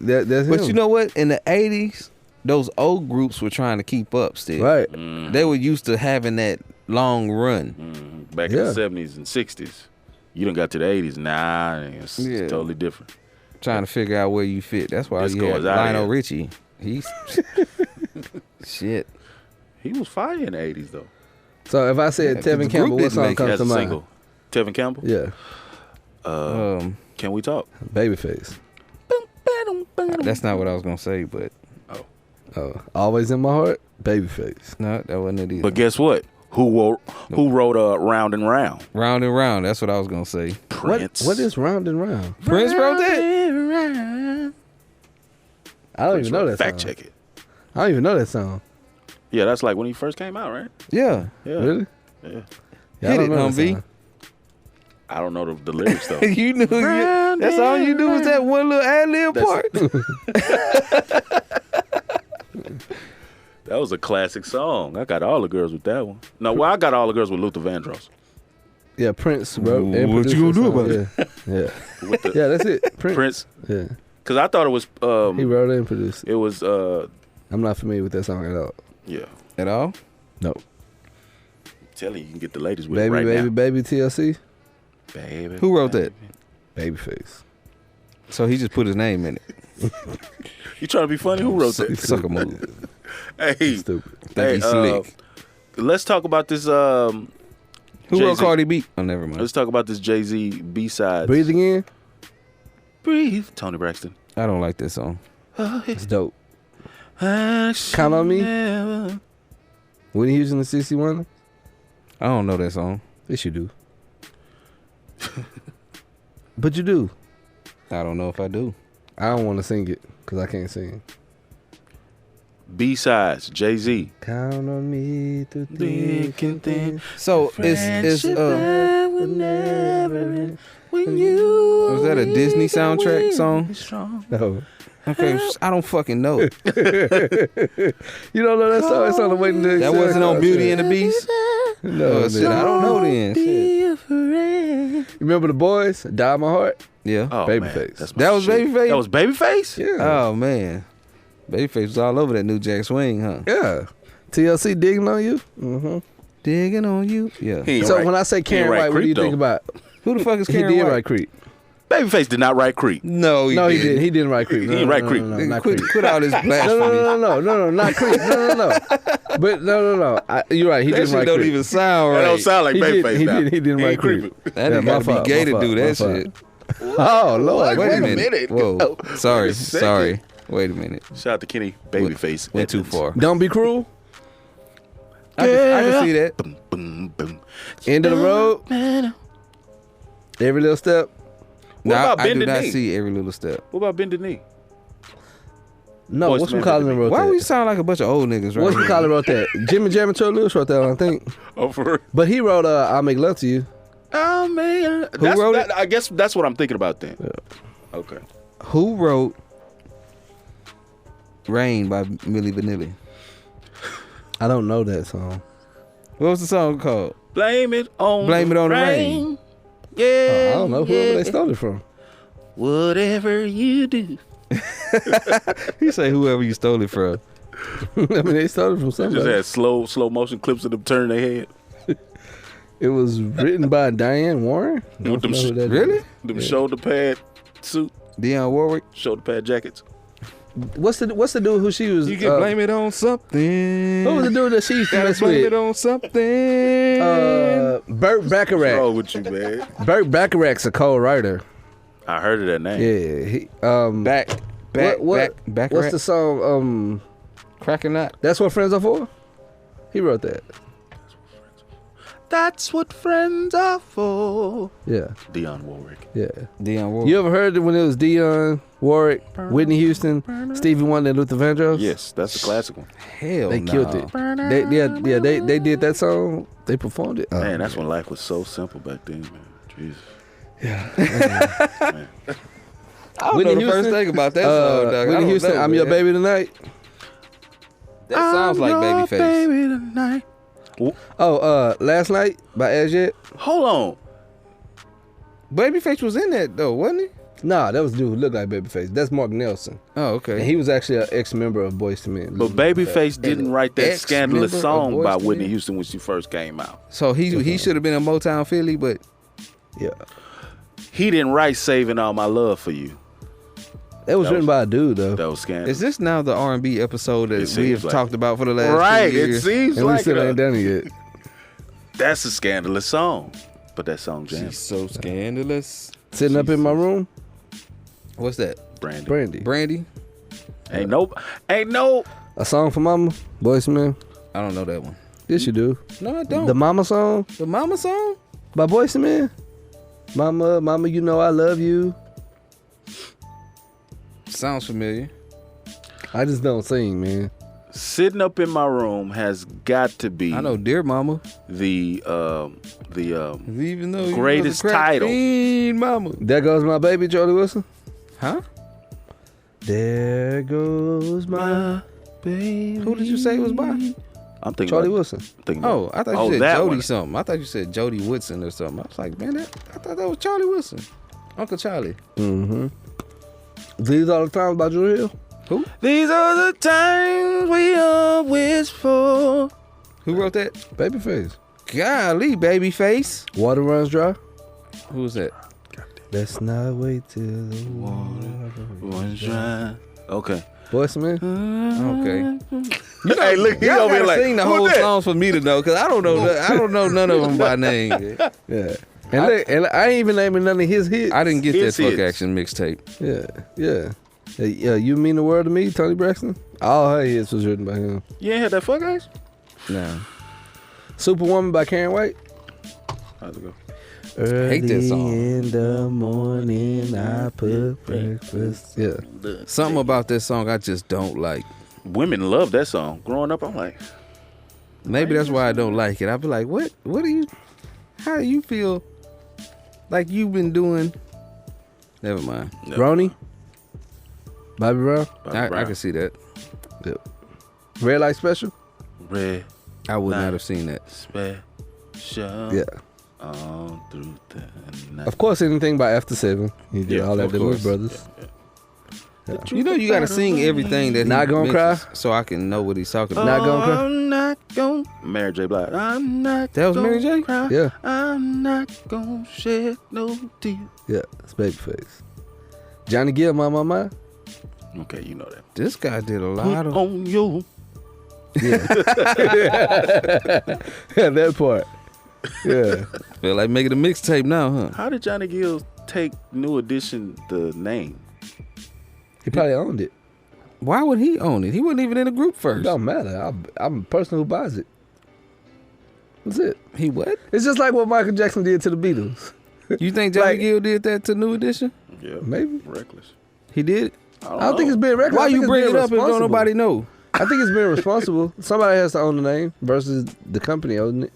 that's But him. you know what? In the 80s, those old groups were trying to keep up still. right? They were used to having that long run. Back Yeah. in the 70s and 60s. You done got to the 80s. Nah, it's Yeah. totally different. Trying to figure out where you fit. That's why This you had goes out Lionel here. Richie. He's shit. He was fire in the 80s, though. So if I said Yeah, 'cause the Tevin group Campbell, what didn't song make it. comes As to a mind? single. Tevin Campbell? Yeah, Can we talk? Babyface. That's not what I was gonna say, but Oh, always in my heart, Babyface. no, that wasn't it either. But guess what? Who wrote Round and Round? Round and Round, that's what I was gonna say. Prince. What is Round and Round? Prince wrote that? I don't even know that Fact song. check it. I don't even know that song. Yeah, that's like when he first came out, right? Yeah. Yeah. Really? Yeah. Yeah, I Hit don't it, know that Humvee. song. I don't know the lyrics, though. You knew that's all you do is that one little ad-lib part. That was a classic song. I got all the girls with that one. No, well, I got all the girls with Luther Vandross. Yeah, Prince wrote and What produced you that gonna do song. about Yeah. With the Yeah, that's it. Prince. Prince. Yeah. Because I thought it was, He wrote it and produced it. it was, I'm not familiar with that song at all. yeah. At all? No. Tell you can get the ladies with Baby, it right baby, now. baby, TLC. Baby. Who wrote that? Babyface. So he just put his name in it. You trying to be funny? Who wrote that? Sucker move. Hey, Stupid. Think he's slick. let's talk about this. Who wrote Jay-Z. Cardi B? Oh, never mind. Let's talk about this Jay-Z B-side. Breathe Again. Breathe. Tony Braxton. I don't like this song. It's dope. Count on Me? Whitney Houston and CeCe Winans? I don't know that song. Yes, you do. But you do. I don't know if I do. I don't want to sing it because I can't sing. B-sides, Jay-Z. Count on me through thick and thin. So it's was that a Disney soundtrack song? No. Okay, I don't fucking know. You don't know that song? It's on the way to the That wasn't on Beauty and the Beast? No, Oh, shit, I don't know then. Shit. You remember the boys? Die My Heart? Yeah. Oh, Babyface. man, that's my That was shit. Babyface? That was Babyface? Yeah. Oh man, Babyface was all over that New Jack Swing, huh? Yeah. TLC digging on you? Mm-hmm. Digging on you. Yeah. He ain't So right. when I say He ain't Karen right White, what do you Creep, think though. about? Who the fuck is He Karen did White? write Creep. Babyface did not write Creep. No, he No, he didn't. did. He didn't write Creep. He didn't write Creep. No, Nigga, not Creep. quit all this blasphemy. No, not Creep. No. But no. You're right. He That didn't shit wait don't Creep. even sound That right. don't sound like He Babyface now. didn't He write ain't Creep. creeping. That Yeah, nigga my gotta fault, be gay my to fault, do my that fault. shit. Oh Lord. Wait a Wait minute. Whoa. Oh, Sorry. wait a second. Sorry. Wait a minute. Shout out to Kenny Babyface. Went too Edmonds. far. Don't be cruel. I can see that. Boom, boom, boom. End of the road. Every little step. What Now, about I do Bend the not Knee? see every little step. What about Bend the Knee? No, Boyz what's II Men McCollum did wrote Why that? we sound like a bunch of old niggas right What's here? McCollum wrote that? Jimmy Jam and Joe Lewis wrote that one, I think. Oh, for real? But he wrote "I'll Make Love to You." Oh, man. Who wrote it? I guess that's what I'm thinking about then. Okay. Who wrote Rain by Milli Vanilli? I don't know that song. What was the song called? Blame it on Blame it on the rain. Yeah. I don't know whoever they stole it from. Whatever you do. He say whoever you stole it from. I mean, they stole it from They just somebody. had slow motion clips of them turning their head. It was written by Diane Warren. With them Don't know who that is. Really? Them shoulder pad suit, Dionne Warwick. shoulder pad jackets. What's the dude who she was? You can blame it on something. What was the dude that she used to Gotta mess blame with? it on something. Burt What's Bacharach. wrong with you, man? Burt Bacharach's a co-writer. I heard of that name. Yeah. He, back. What's the song? Cracking Knot. That's what friends are for. He wrote that. That's what friends are for. Yeah. Dionne Warwick. Yeah. Dionne Warwick. You ever heard it when it was Dionne Warwick, Whitney Houston, Stevie Wonder, and Luther Vandross? Yes, that's a classic one. Hell They no. killed it. They did that song. They performed it. Oh, Man, that's when life was so simple back then, man. Jesus. I don't Whitney know the first Houston? thing about that song, dog. I Whitney don't Houston, know, I'm Your man. Baby Tonight. That sounds like Babyface. tonight. Last Night by Azjet. Hold on. Babyface was in that though, wasn't he? Nah, that was the dude who looked like Babyface. That's Mark Nelson. Oh, And okay. he was actually an ex-member of Boyz II Men. But Babyface didn't write that ex-member scandalous of song Boyz by II Men? Whitney Houston when she first came out. So he should have been in Motown Philly, but Yeah. He didn't write Saving All My Love for You. That was written by a dude, though. That was scandalous. is this now the R&B episode It that we seems have like talked about for the last Right, 2 it years? seems And we like still it. ain't done it yet. That's a scandalous song. But that song She's jams. so scandalous. Sitting up in my room, What's that? Brandy. Brandy. Brandy? Ain't no. A song for Mama, Boyz II Men. I don't know that one. Yes, you do. No, I don't. The Mama song The Mama song? by Boyz II Men. Mama, you know I love you. Sounds familiar. I just don't sing, man. Sitting Up in My Room has got to be I know Dear Mama. the Even though you Greatest was a crack title. fiend, Mama. There goes my baby, Charlie Wilson. Huh? There goes my baby. Who did you say it was by? I'm thinking Charlie about, Wilson. thinking Oh, about- I thought you said that Jody one. something. I thought you said Jody Woodson or something. I was like, man, I thought that was Charlie Wilson. Uncle Charlie. Mm-hmm. These are the times by Drew Hill. Who? These are the times we all wish for. Who wrote that? Babyface. Golly, Babyface. Water runs dry. Who was that? Let's not wait till the water runs dry. Okay. Boyz II Men. Okay. Hey, look, he Y'all over here gotta like, sing the who's whole that? songs for me to know, cause I don't know. I don't know none of them by name. Yeah. And I ain't even naming none of his hits. I didn't get that Hits, Fuck hits. Action mixtape. Yeah. You mean the world to me, Tony Braxton? All her hits was written by him. You ain't had that fuck ass? No. Superwoman by Karen White. How's it go? Early Hate that song. in the morning, I put breakfast. Yeah. Something about this song I just don't like. Women love that song. Growing up, I'm like, Maybe that's why I don't like it. I be like, what? What do you? How do you feel? Like you've been doing? Never mind. no. Ronnie. Bobby Brown. Bobby I Brown. can see that. Yeah. Red Light Special. Red I would Light. not have seen that. Special. Yeah. All through the night. Of course, anything by After 7. He did Yeah, all that of with course. Blues Brothers. You know you gotta sing everything that he Not Gonna mentions Cry? so I can know what he's talking about. Not Gonna Cry? I'm not gonna. Mary J. Blige. I'm not. That was Mary gonna J? Cry. Yeah. I'm not gonna shed no tears. Yeah, it's Babyface. Johnny Gill, My. Okay, you know that. This guy did a Put lot of. on your. Yeah, that part. Yeah. Feel like making a mixtape now, huh? How did Johnny Gill take New Edition the name? He probably owned it. Why would he own it? He wasn't even in the group It first. don't matter. I'm a person who buys it. That's it. He what? It's just like what Michael Jackson did to the Beatles. You think Johnny Like- Gill did that to New Edition? Yeah, Maybe. reckless. He did. I don't think it's being reckless. Why I think you it's bring being it up if don't responsible. nobody know? I think it's being responsible. Somebody has to own the name versus the company owning it.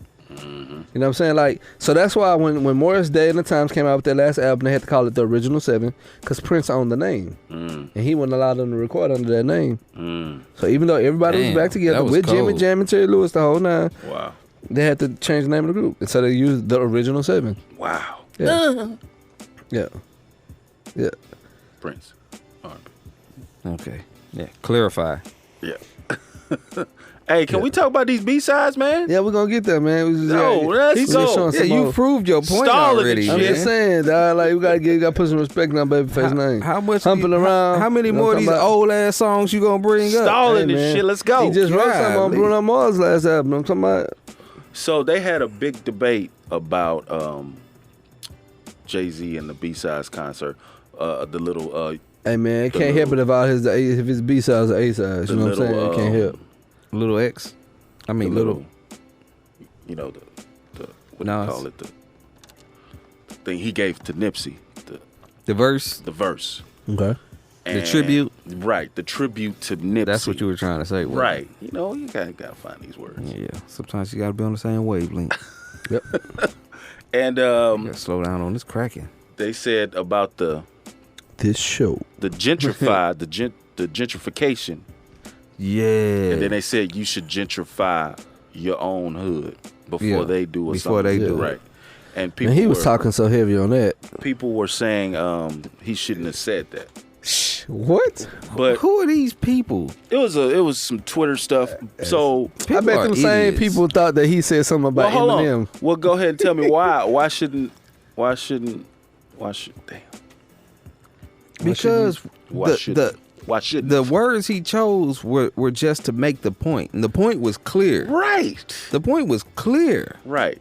You know what I'm saying? Like, so that's why when Morris Day and the Times came out with their last album, they had to call it the Original 7 because Prince owned the name. And he wouldn't allow them to record under that name. So even though everybody Damn, was back together that was with Jimmy cold. Jam and Terry Lewis the whole nine, Wow. they had to change the name of the group. And so they used the Original 7. Wow. Yeah. Yeah. Yeah. Prince. R&B. Okay. Yeah. Clarify. Yeah. Hey, can we talk about these B-sides, man? Yeah, we're going to get there, man. We just, No, let's he's go. just showing Yeah, some you more- proved your point Stalling already. and I'm shit. just saying, dog, like, we got to put some respect on Babyface name. How much? Humping around. How many You know more what of I'm these talking about? old ass songs you gonna bring up? Stalling Hey, and man. shit. Let's go. He just wrote something on Golly. Bruno Mars' last album. I'm talking about. So they had a big debate about Jay-Z and the B-sides concert. The little Hey man, it The can't help it little- if it's B sides or A sides. The You know what I'm saying? little, It can't help. Little X. I mean, the little. you know, the what Nas. do you call it? The thing he gave to Nipsey, The verse. the verse. Okay. And- tribute? Right, the tribute to Nipsey. That's what you were trying to say. wasn't it? Right. You know, you gotta find these words. Yeah. Sometimes you gotta be on the same wavelength. And You gotta slow down on this cracking. they said about the This show. gentrified, the gentrification. Yeah. And then they said you should gentrify your own hood before Yeah, they do it. before they do it. Right. And people And he was were, talking so heavy on that. people were saying he shouldn't have said that. What? But Who are these people? it was some Twitter stuff. So I People bet are them same idiots. people thought that he said something about hold Eminem. on. Well, go ahead and tell me why. Why should damn. Because Why should the words he chose were just to make the point, and the point was clear. right. The point was clear. Right.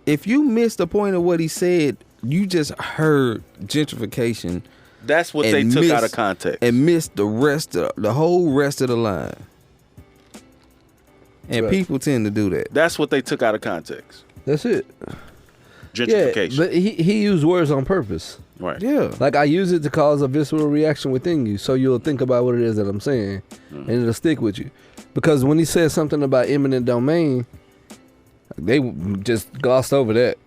If you missed the point of what he said, you just heard gentrification That's what and they took out of missed- context. and missed the whole rest of the line. And Right. people tend to do that. That's what they took out of context. That's it. Yeah, Gentrification. but he used words on purpose. right. Yeah. Like I use it to cause a visceral reaction within you, so you'll think about what it is that I'm saying, and it'll stick with you. Because when he said something about eminent domain, they just glossed over that.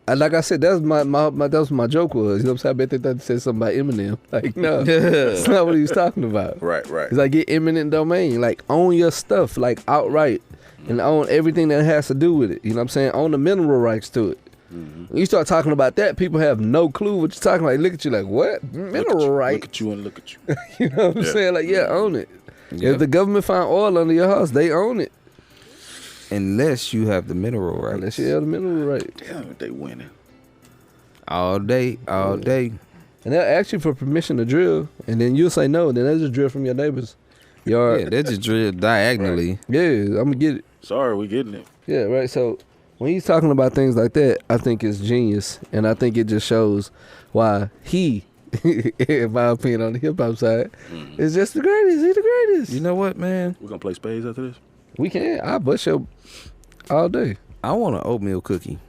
And like I said, that's that was my joke was. You know what I'm saying? I bet they thought he said something about Eminem. Like no, that's not what he was talking about. Right. It's like get eminent domain, like own your stuff, like outright, and own everything that has to do with it. You know what I'm saying? Own the mineral rights to it. When you start talking about that, people have no clue what you're talking about. Look at you like, what? Mineral rights? Look at you and look at you. You know what I'm Yeah. saying? Like, yeah, own it. Yeah. If the government find oil under your house, they own it. Unless you have the mineral rights. Unless you have the mineral right. Damn, they winning. All day. And they'll ask you for permission to drill, and then you'll say no, and then they'll just drill from your neighbor's yard. Yeah, they just drill diagonally. Yeah, I'm going to get it. Sorry, we getting it. Yeah, right. So when he's talking about things like that, I think it's genius, and I think it just shows why he, in my opinion, on the hip hop side, is just the greatest. He's the greatest. You know what, man? We're gonna play spades after this. We can. I bust your all day. I want an oatmeal cookie.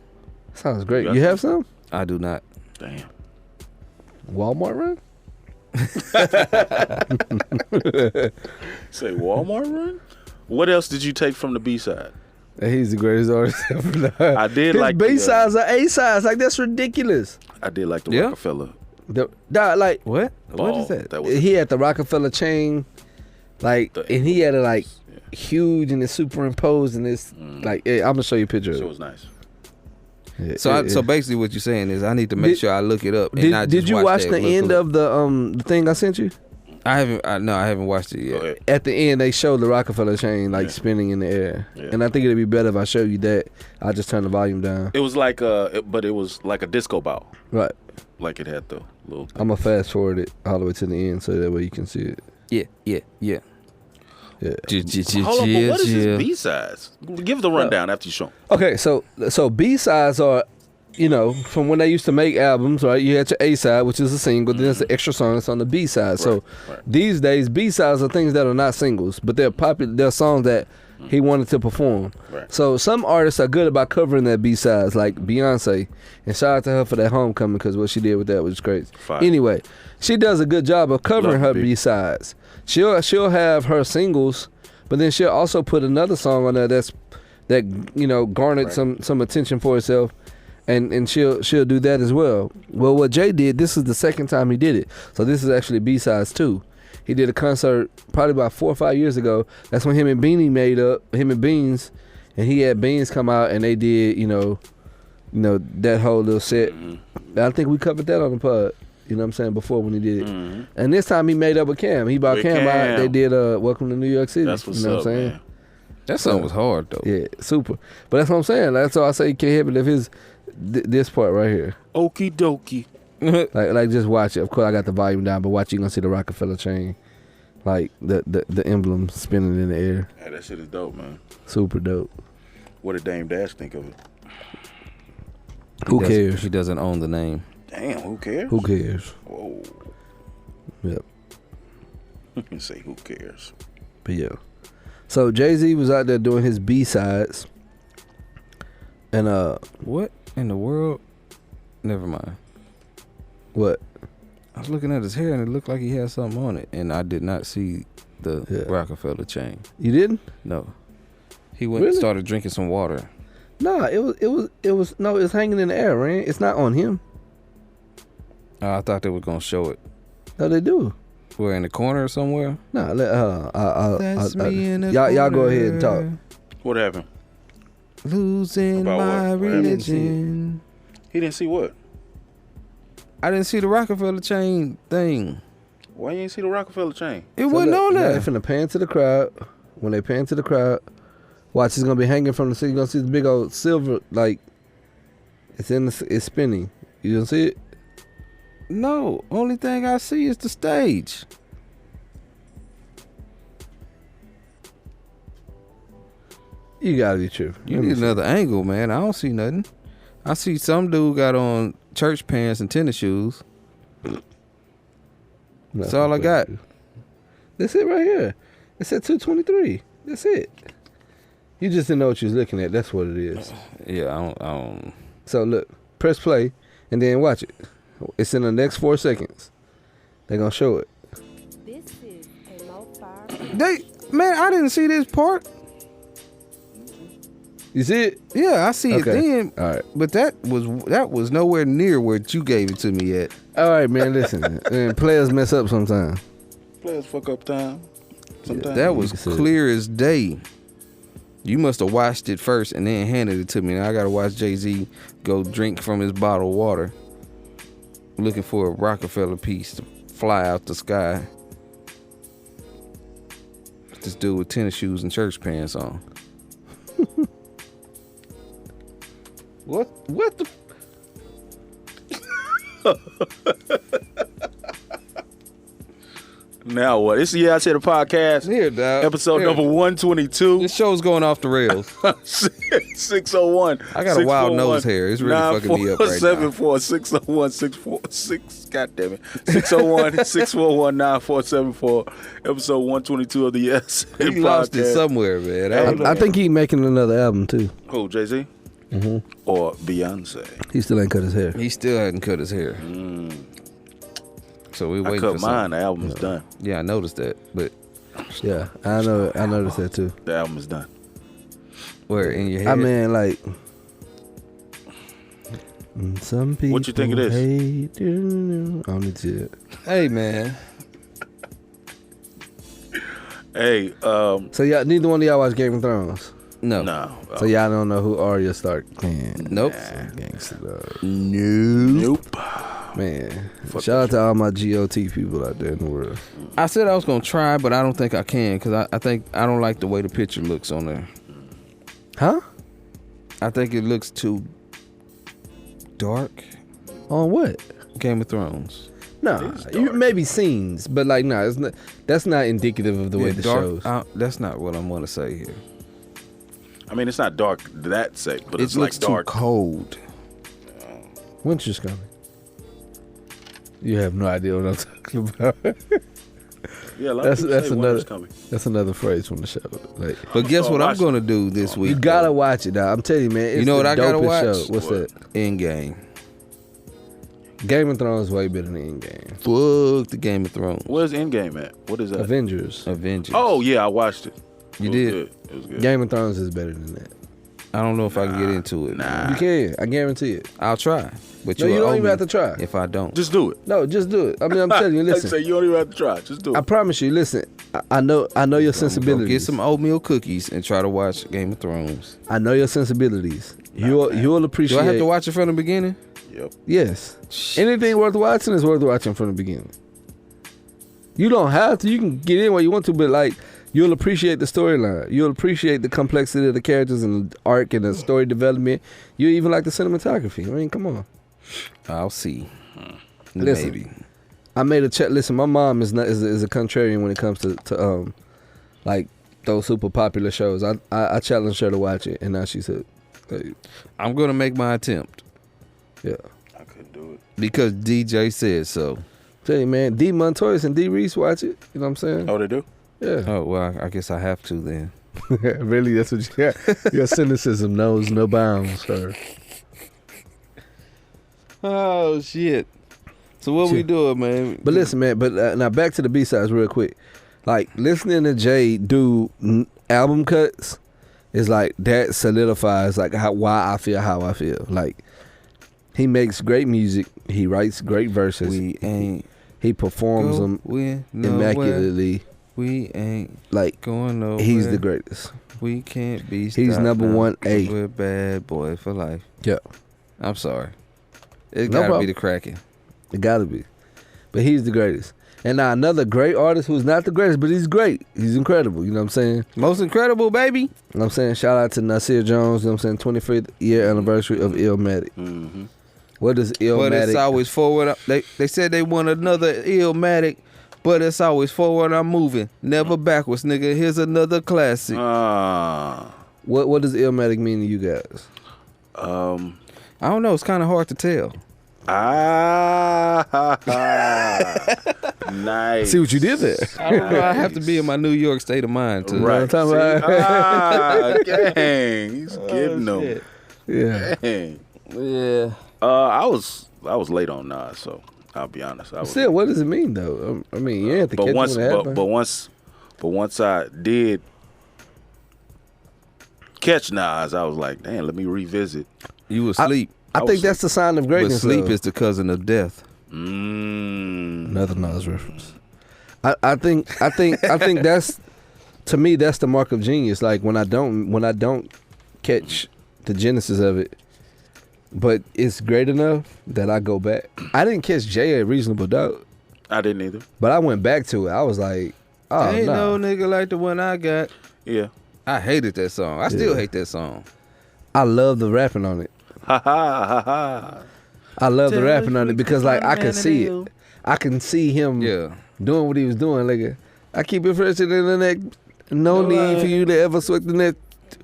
Sounds great. got You have some? I do not. Damn. Walmart run? Say Walmart run? What else did you take from the B-side? He's the greatest artist ever. I did His like B sides are A sides. Like that's ridiculous. I did like the Yeah. Rockefeller Like What? ball. What is that? That was he had the Rockefeller chain, like, The and he had it like yeah. huge and it's superimposed and it's like I'm gonna show you a picture. It Of was nice. it. So basically, what you're saying is, I need to make Did- sure I look it up. And not did just you watch that the look end up. of the thing I sent you? I haven't. No, I haven't watched it Go yet. ahead. At the end, they showed the Rockefeller chain like Yeah. spinning in the air, Yeah. and I think it'd be better if I show you that. I just turn the volume down. It was like but it was like a disco ball. Right. Like it had the little. I'm gonna fast forward it all the way to the end so that way you can see it. Yeah. Yeah. Hold on, but what is his B-sides? Give the rundown after you show 'em. Okay, so B sides are, from when they used to make albums, right? You had your A side, which is a single, then there's the extra song that's on the B side. So right. these days, B sides are things that are not singles, but they're popular. They're songs that he wanted to perform. Right. So some artists are good about covering their B sides, like Beyonce, and shout out to her for that Homecoming because what she did with that was crazy. Fire. Anyway, she does a good job of covering Love her the B. B sides. She'll have her singles, but then she'll also put another song on there that garnered Right. some attention for herself, and she'll do that as well. Well, what Jay did, this is the second time he did it, so this is actually B sides too. He did a concert probably about 4 or 5 years ago. That's when him and Beans, and he had Beans come out and they did that whole little set. I think we covered that on the pod. You know what I'm saying, before when he did it. And this time he made up with Cam. He brought With Cam out. Cam. They did Welcome to New York City. That's what's you know up, what I'm saying? man. That song was hard though. Yeah, super. But that's what I'm saying. That's why I say you can't help it if his this part right here. Okie dokie. Like just watch it. Of course I got the volume down, but watch, you're gonna see the Rockefeller chain. Like the emblem spinning in the air. Yeah, that shit is dope, man. Super dope. What did Dame Dash think of it? Who cares? He doesn't own the name. Damn, who cares? Who cares? Whoa. Yep. You can say who cares. But yeah. So Jay-Z was out there doing his B-sides. And What in the world? Never mind. what? I was looking at his hair and it looked like he had something on it, and I did not see the Yeah. Rockefeller chain. You didn't? No. He went and Really? started drinking some water. No, it was no, it's hanging in the air, man. It's not on him. I thought they were gonna show it. No, they do. We're in the corner or somewhere. No, That's me in the y'all go ahead and talk. corner, What happened? Losing About my what? What happened? religion. He didn't see what? I didn't see the Rockefeller chain thing. Why you ain't see the Rockefeller chain? It wasn't on Now there. they finna pan to the crowd. When they pan to the crowd, watch, it's gonna be hanging from the ceiling. You're gonna see the big old silver, like it's spinning. You gonna see it? No, only thing I see is the stage. You gotta be tripping. You Let me need see. another angle, man. I don't see nothing. I see some dude got on church pants and tennis shoes. That's all I got. That's it right here. It's at 223. That's it. You just didn't know what you was looking at. That's what it is. Yeah, I don't. So look, press play and then watch it. It's in the next 4 seconds. They're gonna show it. This is a low-fire. Man, I didn't see this part. You see it? Yeah, I see Okay. it then. All right. But that was nowhere near where you gave it to me at. All right, man. Listen, man, players mess up sometimes. Players fuck up time. Sometimes. That was you can see it. clear as day. You must have watched it first and then handed it to me. Now I gotta watch Jay-Z go drink from his bottle of water, looking for a Rockefeller piece to fly out the sky. This dude with tennis shoes and church pants on. What the? Now what? It's the Yeah I Said It podcast. Here, dog. Episode Here. number 122. This show's going off the rails. 601. I got a wild nose hair. It's really fucking me up right now. 74 601 646. God damn it. 601 641 9474. Episode 122 of the Yes. He lost it somewhere, man. I don't know. I think he's making another album too. Who, Jay-Z? Or Beyonce? He still ain't cut his hair. He still hadn't cut his hair. So we I waiting cut for mine. something. The album's done. Yeah, I noticed that. But Yeah, I know. I noticed that too. The album is done. where in your head? I mean, like, some people. What you think it is? hate you. I don't need to see it. Hey, man. Hey, So y'all, neither one of y'all watch Game of Thrones. No. no. So y'all don't know who Arya Stark. Man, Nope. gangster dog. Nope. Man, shout out to all my GOT people out there in the world. I said I was going to try, but I don't think I can because I think I don't like the way the picture looks on there. Huh? I think it looks too dark. On what? Game of Thrones. No, you maybe scenes, but like, no, it's not. That's not indicative of the way the dark, shows. that's not what I'm going to say here. I mean, it's not dark that sake, but it's It like looks too dark. cold. Winter's coming. You have no idea what I'm talking about. Yeah, a lot That's- of people that's say another- winter's coming. That's another phrase from the show. Like, But guess start what I'm watching. going to do this week? you gotta watch it, dog. I'm telling you, man. It's You know the what I gotta dopest watch? Show. What's What? that? Endgame. Game of Thrones is way better than Endgame. Fuck the Game of Thrones. Where's Endgame at? What is that? Avengers. Avengers. Oh, yeah, I watched it. You It was did? good. It was good. Game of Thrones is better than that. I don't know if I can get into it. Nah. You can. I guarantee it. I'll try. But No, you will don't owe even me have to try. if I don't. Just do it. No, just do it. I mean, I'm telling you. Like I Listen, say, you don't even have to try. Just do it. I promise you. Listen, I know your Go sensibilities. get some oatmeal cookies and try to watch Game of Thrones. I know your sensibilities. You'll appreciate. Do I have to watch it from the beginning? Yep. Yes. Anything worth watching is worth watching from the beginning. You don't have to. You can get in where you want to, but like, you'll appreciate the storyline. You'll appreciate the complexity of the characters and the arc and the story development. You even like the cinematography. I mean, come on. I'll see. Listen. Maybe. I made a check. Listen, my mom is a contrarian when it comes to like those super popular shows. I challenged her to watch it, and now she said, hey, I'm going to make my attempt yeah. I couldn't do it. because DJ said so. Tell you, man, D. Montoya and D. Reese watch it. You know what I'm saying? Oh, they do? Yeah. Oh, well, I guess I have to then. Really, that's what you got. Your cynicism knows no bounds, sir. Oh, shit. So what we doing, man? But listen, man. But now back to the B-sides real quick. Like listening to Jay do album cuts is like that solidifies like why I feel how I feel. Like he makes great music. He writes great verses. We ain't He performs them going immaculately. We ain't Like going nowhere. he's the greatest. We can't be He's stopped number now, 1A. 'cause we're bad boy for life. Yeah, I'm sorry. It's No gotta problem. be the Kraken. it gotta be. But he's the greatest. And now another great artist who's not the greatest, but he's great. He's incredible. You know what I'm saying? Most incredible, baby. You know what I'm saying? Shout out to Nasir Jones. You know what I'm saying? 25th year anniversary of Illmatic. Mm-hmm. What is But it's Illmatic? always forward. They said they want another Illmatic, but it's always forward. I'm moving, never backwards, nigga. Here's another classic. What does Illmatic mean to you guys? I don't know. It's kind of hard to tell. Nice. See what you did there. I don't know. I have to be in my New York state of mind to. Right. You know what I'm talking about? Dang. He's getting them. shit. Yeah. Dang. Yeah. I was late on Nas, so I'll be honest. I was, Still, what does it mean though? I mean, you have to catch but once, it when it happens. but once I did catch Nas, I was like, damn, let me revisit. You was asleep. I think that's the sign of But greatness. sleep though. is the cousin of death. Another Nas reference. I think that's, to me, that's the mark of genius. Like when I don't catch the genesis of it, but it's great enough that I go back. I didn't catch Jay at Reasonable Doubt, I didn't either. but I went back to it. I was like, oh Ain't no. no nigga like the one I got. Yeah. I hated that song. I still Yeah. hate that song. I love the rapping on it. Ha ha ha ha. I love the rapping on it because like I can see it. I can see him Yeah. doing what he was doing. Like, I keep it fresh in the neck. No need for you to ever sweat the net.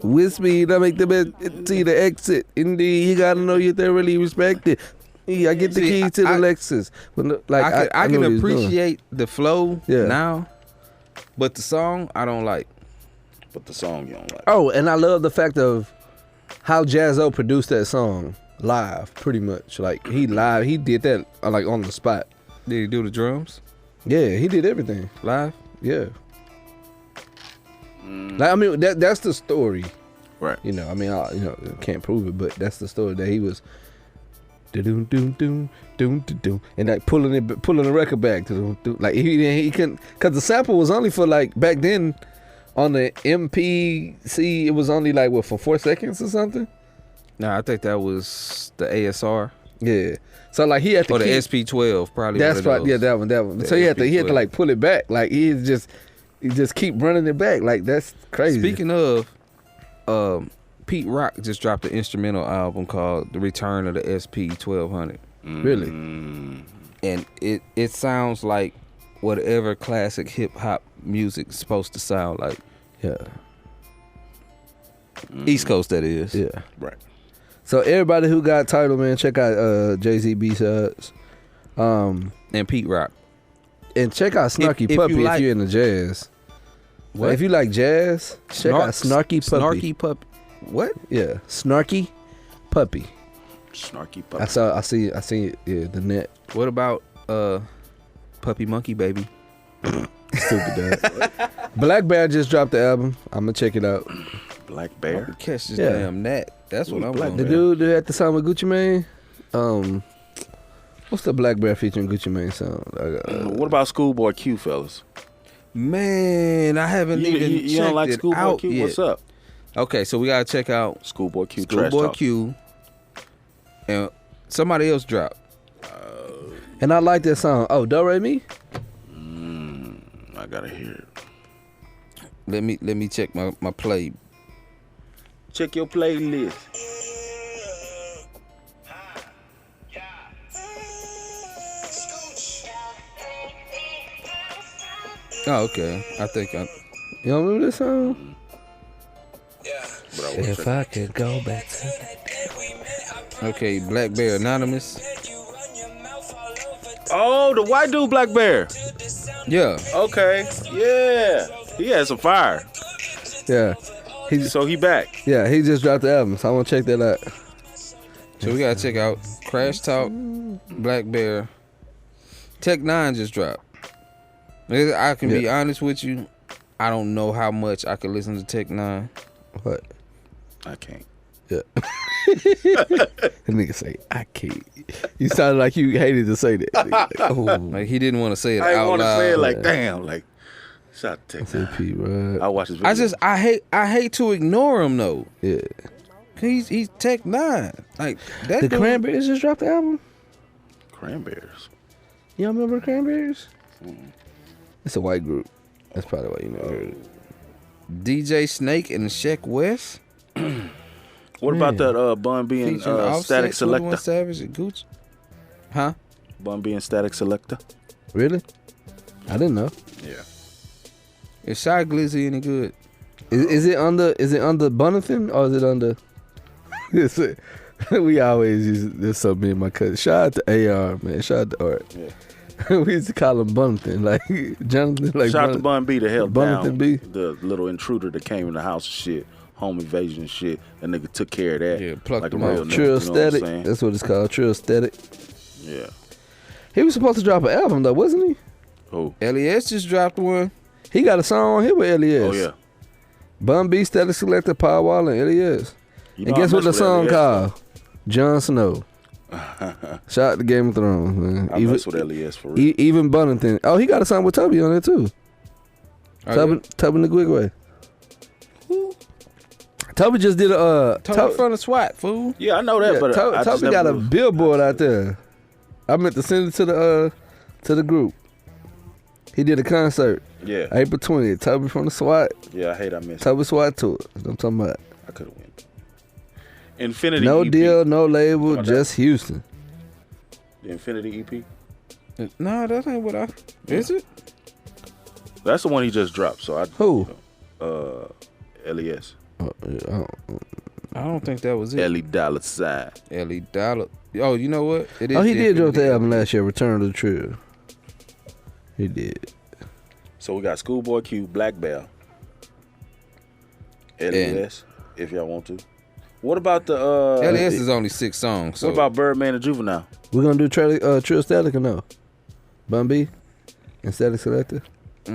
With me, I make the best to the exit. Indeed, you gotta know you're thoroughly respected. Yeah, I get the key to the Lexus. Like I know can what he was doing. appreciate the flow Yeah. now, but the song I don't like. But the song you don't like. Oh, and I love the fact of how Jaz-O produced that song live, pretty much. Like he did that like on the spot. Did he do the drums Yeah, he did everything. live? Yeah. Like I mean, that's the story. Right. You know, I mean, I can't prove it, but that's the story that he was. Doom doom doom doom doom, and like pulling the record back to like he couldn't, because the sample was only for like back then on the MPC, it was only like what, for 4 seconds or something. Nah, I think that was the ASR Yeah, so like he had to or the keep, SP12 probably. that's one of probably, yeah, those. that one. The So he had to SP12. like pull it back, like he just keep running it back, like that's crazy. Speaking of, Pete Rock just dropped an instrumental album called "The Return of the SP1200," Really? and it sounds like whatever classic hip hop music is supposed to sound like. Yeah, East Coast, that is. yeah. Right. So everybody who got Tidal, man, check out Jay-Z B-Sides. And Pete Rock. And check out Snarky If you Puppy like- if you're into jazz. What? If you like jazz, check out Snarky Puppy. Snarky Puppy. What? Yeah, Snarky Puppy. Snarky I puppy. see it. Yeah, the net. What about Puppy Monkey Baby? Stupid dog. Black Bear just dropped the album. I'm gonna check it out. Black Bear. Catch this Yeah. damn gnat. That's what I'm Black The on. dude that had the song with Gucci Mane. What's the Black Bear featuring Gucci Mane song? What about Schoolboy Q, fellas? Man, I haven't even You checked don't like it Schoolboy out Q? yet. What's up? Okay, so we gotta check out Schoolboy Q. Trash Schoolboy Talk. Q. And somebody else dropped. And I like that song. Oh, Do Re Mi. I gotta hear it. Let me check my play. Check your playlist. Oh, okay. I think I. You don't remember this song? But I will If check. I could go back to Okay, Black Bear Anonymous. Oh, the white dude, Black Bear. Yeah. Okay. Yeah. He had some fire. Yeah. So he back. Yeah, he just dropped the album, so I want to check that out. So we gotta check out Crash Talk, Black Bear. Tech Nine just dropped. I can be honest with you. I don't know how much I can listen to Tech Nine. What? I can't. Yeah. That nigga say, I can't. You sounded like you hated to say that. Like, oh, Like he didn't want to say it I didn't out want to loud. say it like, damn, like, shout out to Tech Nine. CP, bro. I watched his video. I hate to ignore him though. Yeah. He's Tech Nine. Like that. The dude- Cranberries just dropped the album? Cranberries. Y'all remember the Cranberries? It's a white group. That's probably why you never heard it. DJ Snake and Sheck West. What about that Bun B and Featuring Offset, Static 21 Selector? Savage and Gucci. Huh? Bun B and Static Selector. Really? I didn't know. Yeah. Is Shy Glizzy any good? Is it under Bunathan or is it under? We always use this something in my cousin. Shout out to AR, man. Shout out to Art. Yeah. We used to call him Bunathan, like Jonathan, like Shout out to Bun B to help Bunathan down B. the little intruder that came in the house and shit, home invasion and shit. That nigga took care of that. Yeah, plucked like a him real out. nigga, Trill you know what I'm Static. saying? That's what it's called. Trill Static. Yeah. He was supposed to drop an album though, wasn't he? Who? LES just dropped one. He got a song on here with LES. Oh yeah. Bun B, Static Selector, Power Wall, and LES. You And know I guess what mess the with song LES, called? Jon Snow. Shout out to Game of Thrones, man. I mess with LES for real. Even Bunathan. Oh, he got a song with Tubby on there too. Tubby the Quick Way. Tubby just did a Tubby from the SWAT, fool. Yeah, I know that, but I just Tubby got a never- billboard out there. I meant to send it to the group. He did a concert Yeah. April 20th. Tubby from the SWAT. Yeah, I hate I missed it. Tubby SWAT tour. That's what I'm talking about. I could have went. Infinity No EP. deal, no label, About just Houston. The Infinity EP. No, that ain't what I. Is it? That's the one he just dropped. So I Who? LES. I don't think that was it. Ellie Dollar Sign. Ellie Dollar. Oh, you know what? It is. Oh, he did drop the definitely album last year, Return of the Trill. He did. So we got Schoolboy Q, Black Bell, LES, if y'all want to. What about the LES is only 6 songs. So What about Birdman and Juvenile? We're gonna do Trill Static or no? Bun B and Static Selector. You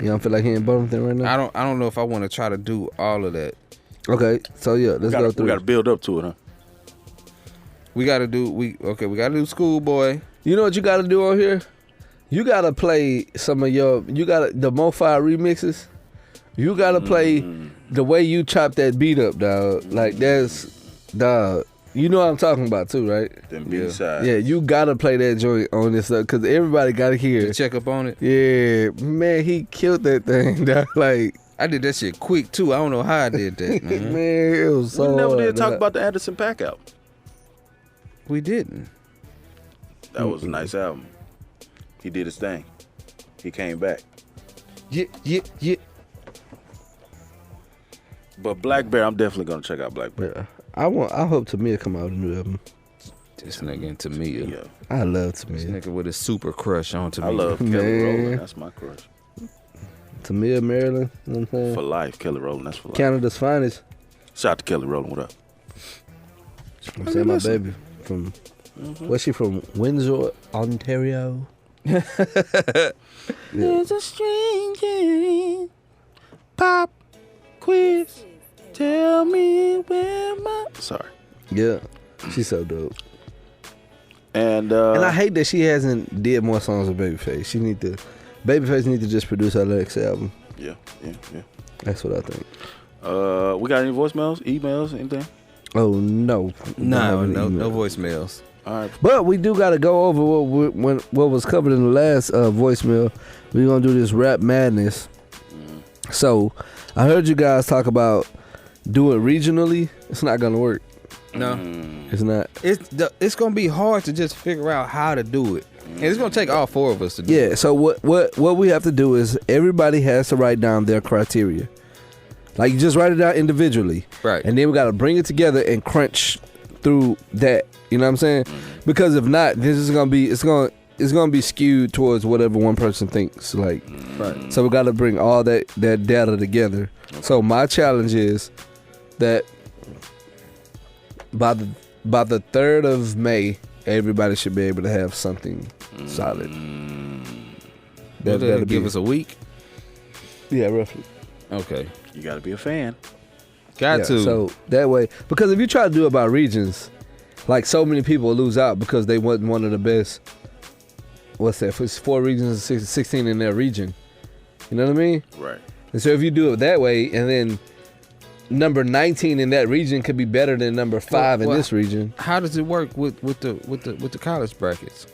don't feel like hearing both of them right now? I don't know if I want to try to do all of that. Okay, so yeah, let's go through. We got to build up to it, huh? We gotta do Schoolboy. You know what you gotta do on here? You gotta play some of the Mo-Fi remixes. You gotta play the way you chop that beat up, dog. Like dog. You know what I'm talking about too, right? Them B-sides. Yeah, you gotta play that joint on this stuff because everybody gotta hear. Check up on it. Yeah, man, he killed that thing, dog. Like, I did that shit quick too. I don't know how I did that, man. man, it was so. We never hard, did talk dog. about the Anderson .Paak album. We didn't. That was a nice album. He did his thing. He came back. Yeah. But Black Bear, I'm definitely gonna check out Black Bear. Yeah. I hope Tamia come out with a new album. This nigga into me. Yeah. I love This Tamia. nigga with a super crush on to me. I love Kelly Man. Rowland. That's my crush. Tamia, Maryland. You know what I'm saying? For life, Kelly Rowland. That's for life. Canada's finest. Shout out to Kelly Rowland. What up? I'm saying my baby from. Where's she from? Windsor, Ontario. There's a stranger. Pop quiz. Tell me where my. Sorry. Yeah, she's so dope. And And I hate that she hasn't did more songs with Babyface. Babyface need to just produce her next album. yeah. That's what I think. We got any voicemails, emails, anything? Oh no, No email. voicemails. All right. But we do got to go over what was covered in the last voicemail. We're gonna do this rap madness. So I heard you guys talk about do it regionally. It's not gonna work. No. It's not. It's gonna be hard to just figure out how to do it, and it's gonna take all 4 of us to do it. Yeah. So what we have to do is everybody has to write down their criteria. Like you just write it down individually, Right. and then we got to bring it together and crunch through that. You know what I'm saying? Because if not, this is gonna be it's gonna be skewed towards whatever one person thinks. Like, Right. so we got to bring all that data together. So my challenge is that by the 3rd of May, everybody should be able to have something solid. That'll give us a week. Yeah, roughly. Okay. You got to be a fan. Got to. So that way, because if you try to do it by regions, like so many people lose out because they wasn't one of the best. What's that? It's 4 regions, 16 in their region. You know what I mean? Right. And so if you do it that way, and then number 19 in that region could be better than number 5 in Well, this region. How does it work with the college brackets?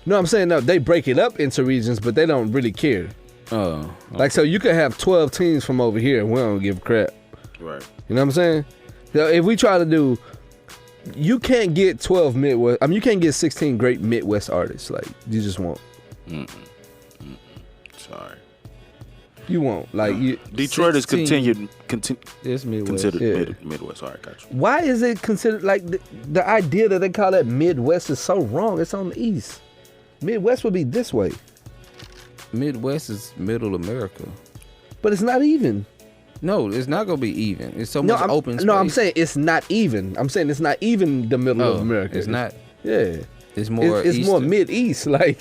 No, I'm saying no. They break it up into regions, but they don't really care. Oh. Like so, you could have 12 teams from over here, and we don't give a crap. Right. You know what I'm saying? So if we try to do, you can't get 12 Midwest. I mean, you can't get 16 great Midwest artists. Like you just won't. Sorry. You won't. Like you. Detroit is 16. It's Midwest. considered Yeah. Midwest. All right, got you. Why is it considered like the idea that they call that Midwest is so wrong? It's on the East. Midwest would be this way, Midwest is Middle America. but it's not even. No, it's not gonna be even. It's so No, much open space. No, I'm saying it's not even. I'm saying it's not even the middle of Oh, America. it's not. Yeah. It's more. It's more eastern. mid-east. Like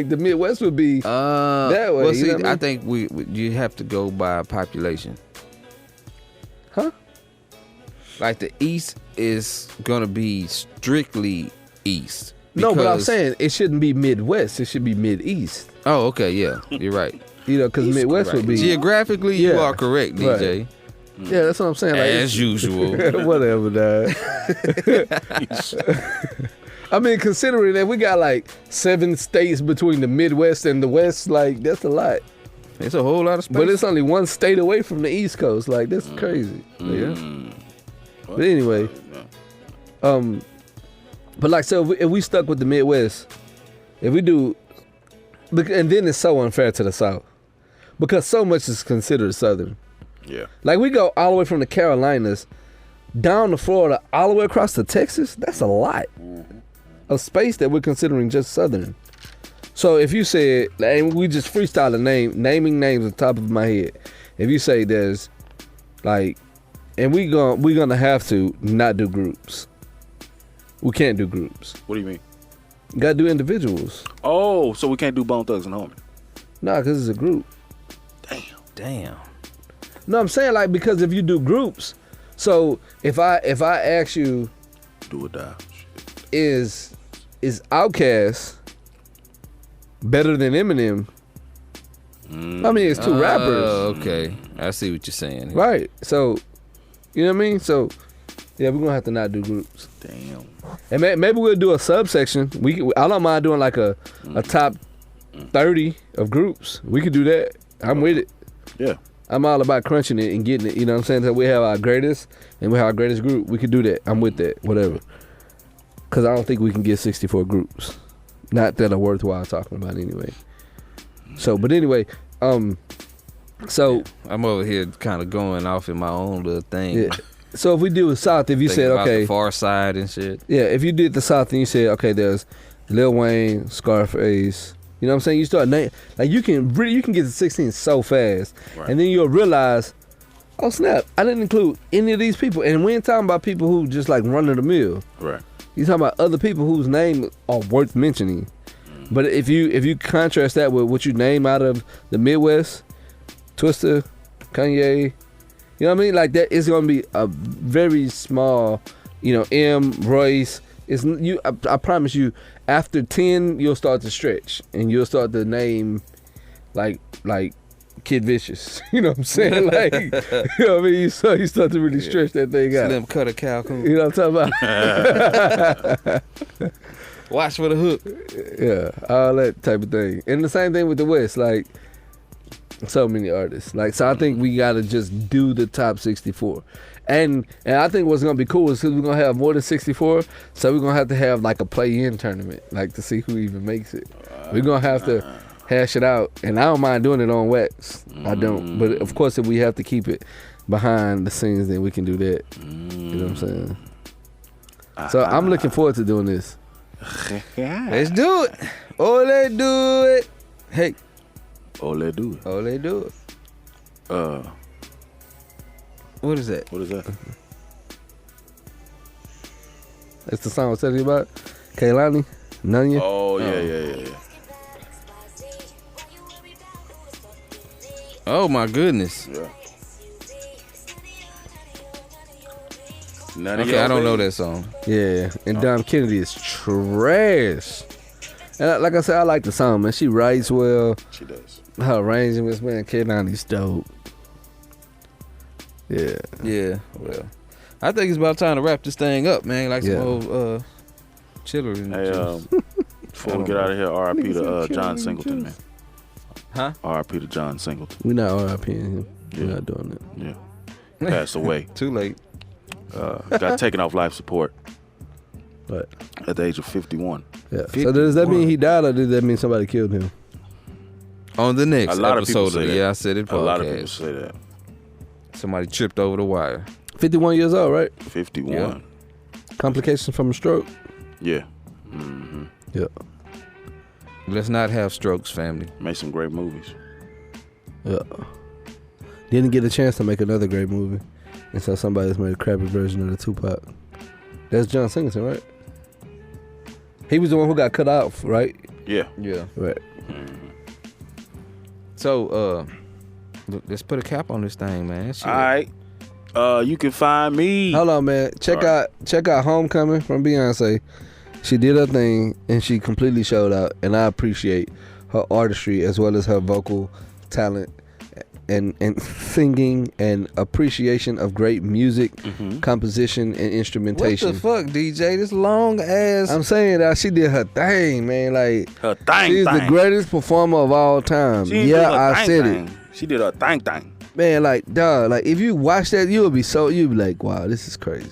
the Midwest would be that way. Well, you see, know what I I mean? think you have to go by population. Huh? Like the East is gonna be strictly East. No, but I'm because- saying it shouldn't be Midwest. It should be Mid-East. Oh, okay, yeah, you're right. You know, because Midwest would be. Geographically, you Yeah. are correct, DJ. Right. Yeah, that's what I'm saying. Like, As usual. Whatever, dog. I mean, considering that we got like 7 states between the Midwest and the West, like that's a lot. It's a whole lot of space. But it's only 1 state away from the East Coast. Like that's crazy. Yeah. But anyway, but like so, if we stuck with the Midwest, if we do, and then it's so unfair to the South because so much is considered Southern. Yeah. Like we go all the way from the Carolinas down to Florida, all the way across to Texas. That's a lot of space that we're considering just Southern. So if you said, and we just freestyle a naming names on top of my head. If you say there's like, and we're gonna have to not do groups. We can't do groups. What do you mean? Gotta do individuals. Oh, so we can't do Bone Thugs and Harmony. Nah, because it's a group. Damn. No, I'm saying like because if you do groups, so if I ask you, Do or die. is Outkast better than Eminem? I mean, it's two rappers, Oh, okay. I see what you're saying. here. right? So, you know what I mean? So, yeah, we're gonna have to not do groups, Damn. and maybe we'll do a subsection. I don't mind doing like a top 30 of groups. We could do that. I'm with it. Yeah. I'm all about crunching it and getting it. You know what I'm saying? So we have our greatest, and we have our greatest group. We could do that. I'm with that. Whatever. Because I don't think we can get 64 groups. Not that are worthwhile talking about anyway. So, but anyway, so I'm over here kind of going off in my own little thing. yeah. So if we do the South, if you Thinking said about okay, the Far Side and shit. yeah, if you did the South and you said okay, there's Lil Wayne, Scarface. You know what I'm saying? You start name like you can get to 16 so fast, Right. and then you'll realize, oh snap, I didn't include any of these people. And we ain't talking about people who just like run of the mill. Right. You talking about other people whose name are worth mentioning. But if you contrast that with what you name out of the Midwest, Twista, Kanye, you know what I mean? Like that is gonna be a very small, M, Royce. It's you. I promise you. After 10, you'll start to stretch and you'll start to name like Kid Vicious. You know what I'm saying? Like, you know what I mean? So you start to really stretch that thing out. Slim Cutter Calhoun. You know what I'm talking about? Watch for the hook. Yeah, all that type of thing. And the same thing with the West, like so many artists. Like, so I think we gotta just do the top 64. And I think what's gonna be cool is because we're gonna have more than 64, so we're gonna have to have like a play-in tournament, like to see who even makes it. We're gonna have to hash it out, and I don't mind doing it on wax. I don't, but of course, if we have to keep it behind the scenes, then we can do that. You know what I'm saying? So I'm looking forward to doing this. Let's do it. Oh, let's do it. Hey. Oh, let's do it. Oh, let's do it. What is that? What is that? That's the song I was telling you about. Kehlani, Nanya. Oh, yeah. Oh my goodness. Yeah. Okay, I don't know that song. Yeah, and Dom Kennedy is trash. And like I said, I like the song, man. She writes well. She does. Her arrangements, man. Kehlani's dope. Yeah. Yeah, well, I think it's about time to wrap this thing up, man. Like Yeah. some old chiller. And Hey, before we get out of here, R.I.P. to John Singleton, man. Huh? R.I.P. to John Singleton. We're not RIPing him. We're Yeah. not doing that. Yeah. Passed away. Too late. Got taken off life support But at the age of 51. yeah. So does that mean he died, or does that mean somebody killed him? On the next A lot of people episode say of that. Yeah, I Said It A lot of people podcast, say that. somebody tripped over the wire. 51 years old, right? 51. Yeah. Complications from a stroke. Yeah. Mm-hmm. Yeah. Let's not have strokes, family. Made some great movies. Yeah. Didn't get a chance to make another great movie. And so somebody's made a crappy version of the Tupac. That's John Singleton, right? He was the one who got cut off, right? Yeah. Yeah. Right. So, let's put a cap on this thing, man. Shit. All right. You can find me. Hold on, man. Check out Homecoming from Beyonce. She did her thing and she completely showed out, and I appreciate her artistry as well as her vocal talent and singing and appreciation of great music, composition, and What instrumentation. the fuck, DJ? This long ass. I'm saying that she did her thing, man. Like Her thing. she's the greatest performer of all time. She did Yeah, her I thing said thing. it. She did her thing. Man, like, dog, like if you watch that, you'll be like, wow, this is crazy.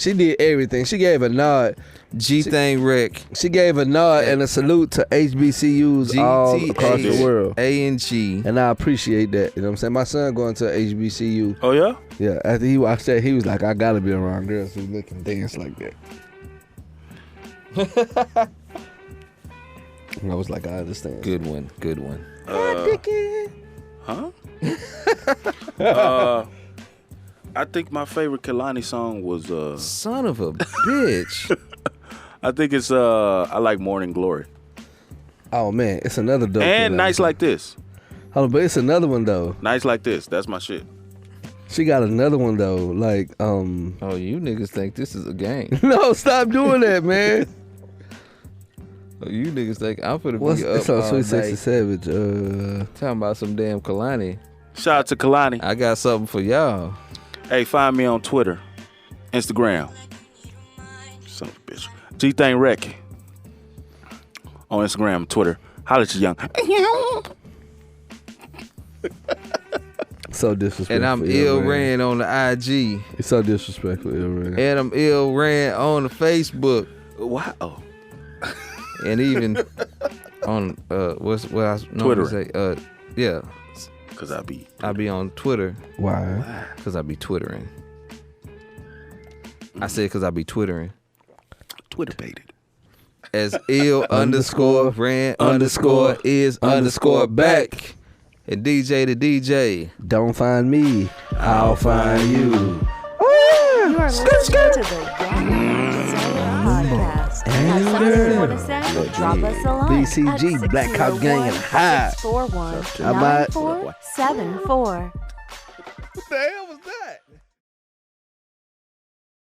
She did everything. She gave a nod. G Thing Rec. She gave a nod and a salute to HBCUs all across the world. A&G. And I appreciate that. You know what I'm saying? My son going to HBCU. Oh yeah? Yeah. After he watched that, he was like, I gotta be around girls who make him dance like that. And I was like, I understand. Good one. Good one. Huh? I think my favorite Kehlani song was Son of a bitch. I think it's I like Morning Glory. Oh man, it's another dope. And Nights Like This. Oh, but it's another one though. Nights Like This. That's my shit. She got another one though. Like Oh, you niggas think this is a game. No, stop doing that, man. Oh, you niggas think I'm finna What's be up it's on all Sweet Sexy night Savage? talking about some damn Kalani. Shout out to Kehlani. I got something for y'all. Hey, find me on Twitter, Instagram. Son of a bitch. G Thing Rec. On Instagram, Twitter. Holla at you, young. So disrespectful. And I'm Ill Rand on the IG. It's so disrespectful, Ill Rand. And I'm Ill Rand on the Facebook. Wow. And even on what I normally say? Yeah. Cause I be on Twitter. Why? Cause I be twittering. I said cause I be twittering. Twitter baited. As ill underscore Rand underscore is underscore back. And DJ the DJ. Don't find me, I'll find you. You are listening to the Podcast. Have something you want to say? Drop us a line BCG, at Black Cop Gang and High. 641 I might- 9474. What the hell was